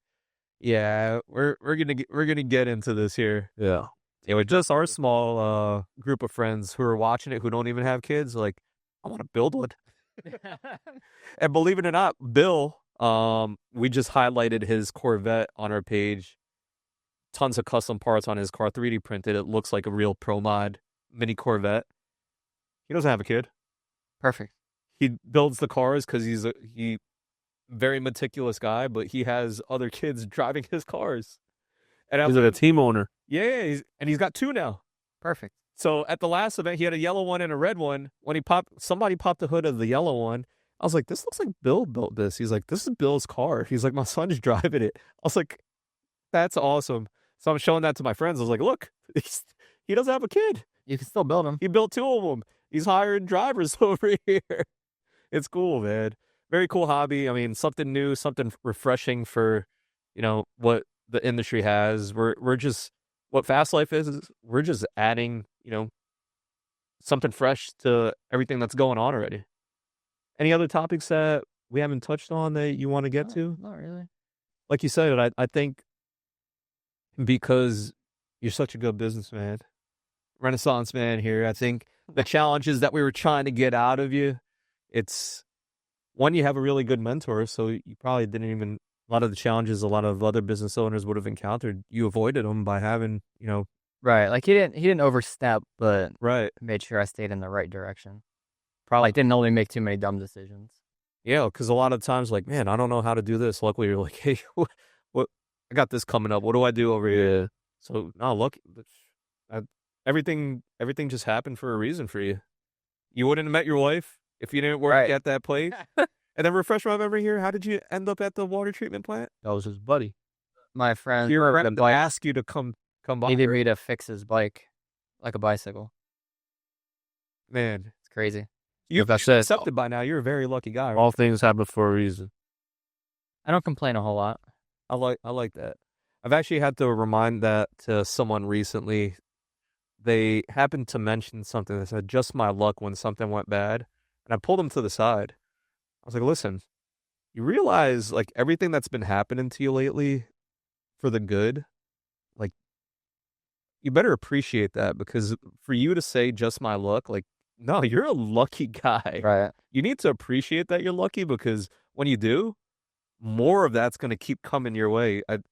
yeah, we're gonna get into this here. Yeah. It was just our small group of friends who are watching it who don't even have kids. Like, I want to build one. And believe it or not, Bill, we just highlighted his Corvette on our page. Tons of custom parts on his car, 3D printed. It looks like a real Pro Mod mini Corvette. He doesn't have a kid. Perfect. He builds the cars because he's a very meticulous guy, but he has other kids driving his cars. And He's like a team owner. yeah, he's got 2 now. Perfect. So at the last event, he had a yellow one and a red one. When somebody popped the hood of the yellow one. I was like, this looks like Bill built this. He's like, this is Bill's car. He's like, my son's driving it. I was like, that's awesome. So I'm showing that to my friends. I was like, look, he doesn't have a kid. You can still build them. He built 2 of them. He's hiring drivers over here. It's cool, man. Very cool hobby. I mean, something new, something refreshing for, what the industry has. We're just, what Fast Life is we're just adding, something fresh to everything that's going on already. Any other topics that we haven't touched on that you want to get to? Not really. Like you said, I think because you're such a good businessman, Renaissance man here, I think the challenges that we were trying to get out of you, it's one, you have a really good mentor, so you probably didn't even, a lot of the challenges a lot of other business owners would have encountered, you avoided them by having, Right. Like he didn't overstep, but right. made sure I stayed in the right direction. Probably didn't only make too many dumb decisions. Yeah, because a lot of times, like, man, I don't know how to do this. Luckily, you're like, hey, what? I got this coming up. What do I do over here? So, no, look, everything just happened for a reason for you. You wouldn't have met your wife if you didn't work at that place. And then refresh my memory here. How did you end up at the water treatment plant? That was his buddy. My friend, Your friend asked you to come by. needed me to fix his bike, like a bicycle. Man, It's crazy. you've Like I said, accepted by now. You're a very lucky guy. Right? all things happen for a reason. I don't complain a whole lot. I like that. I've actually had to remind that to someone recently. They happened to mention something that said, just my luck when something went bad. And I pulled them to the side. I was like, listen, you realize like everything that's been happening to you lately for the good, like you better appreciate that, because for you to say just my luck, like, no, you're a lucky guy. Right. You need to appreciate that you're lucky, because when you do, more of that's going to keep coming your way. The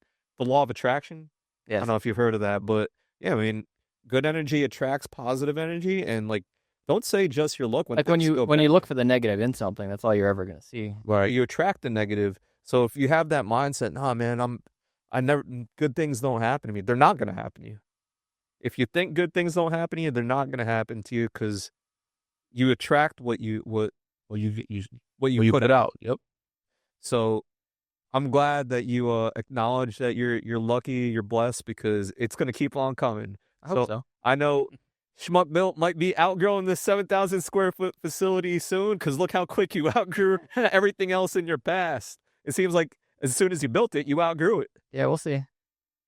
law of attraction. I Yes. don't know if you've heard of that, but yeah, I mean, good energy attracts positive energy, and like, don't say just your luck. Like when you look for the negative in something, that's all you're ever gonna see. right, you attract the negative. So if you have that mindset, nah, man, good things don't happen to me. They're not going to happen to you. If you think good things don't happen to you, they're not going to happen to you, because you attract what you you put put out. Yep. So I'm glad that you acknowledge that you're lucky, you're blessed, because it's going to keep on coming. I hope so. I know Schmuck Built might be outgrowing this 7,000 square foot facility soon, because look how quick you outgrew everything else in your past. It seems like as soon as you built it, you outgrew it. Yeah, we'll see.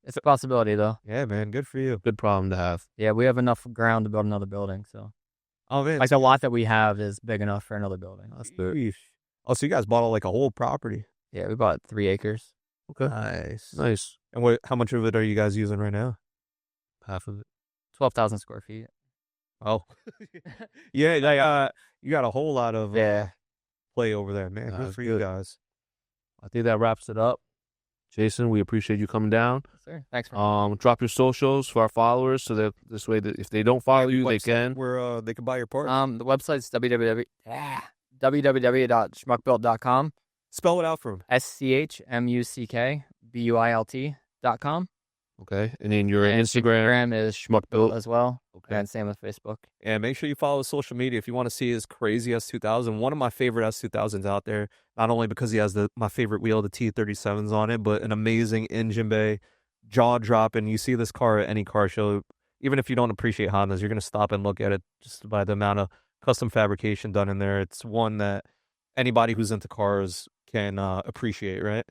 It's a possibility, though. Yeah, man, good for you. Good problem to have. Yeah, we have enough ground to build another building. So, Oh man, like the lot that we have is big enough for another building. that's good. Oh, so you guys bought like a whole property? Yeah, we bought 3 acres. Okay. Nice. And how much of it are you guys using right now? Half of it. 12,000 square feet. Oh, yeah, you got a whole lot of play over there, man. Good That's for you good. guys. I think that wraps it up. Jason, we appreciate you coming down. Yes, sir. Thanks for Drop your socials for our followers, so that this way, that if they don't follow you, they can. Where they can buy your part. The website's www.schmuckbuilt.com. Spell it out for them. SCHMUCKBUILT.com. Okay. And then your Instagram. Instagram is Schmuck Built as well. Okay. And same with Facebook. And make sure you follow his social media if you want to see his crazy S2000. One of my favorite S2000s out there, not only because he has my favorite wheel, the T37s on it, but an amazing engine bay, jaw dropping. You see this car at any car show, even if you don't appreciate Hondas, you're going to stop and look at it just by the amount of custom fabrication done in there. It's one that anybody who's into cars can appreciate, right?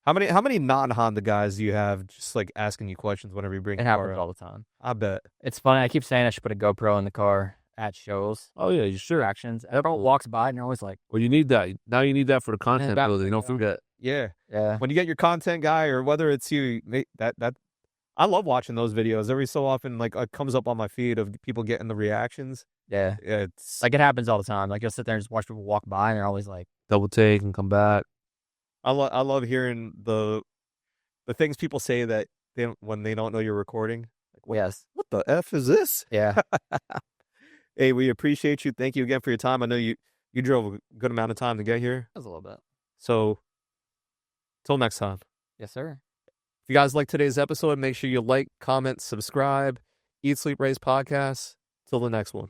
How many non-Honda guys do you have just like asking you questions whenever you bring It a car happens up? all the time. I bet. It's funny. I keep saying I should put a GoPro in the car at shows. Oh yeah, you should. Attractions. Everyone walks by and they're always like, Well, you need that. Now you need that for the content back- building. Don't forget. Yeah. yeah. When you get your content guy or whether it's you, that I love watching those videos. Every so often, like it comes up on my feed of people getting the reactions. Yeah. It's Like it happens all the time. Like you'll sit there and just watch people walk by and they're always like, Double take and come back. I love hearing the things people say that when they don't know you're recording. Like, yes. what the F is this? Yeah. Hey, we appreciate you. Thank you again for your time. I know you drove a good amount of time to get here. That was a little bit. So till next time. Yes, sir. If you guys like today's episode, make sure you like, comment, subscribe, Eat, Sleep, Raise podcast. Till the next one.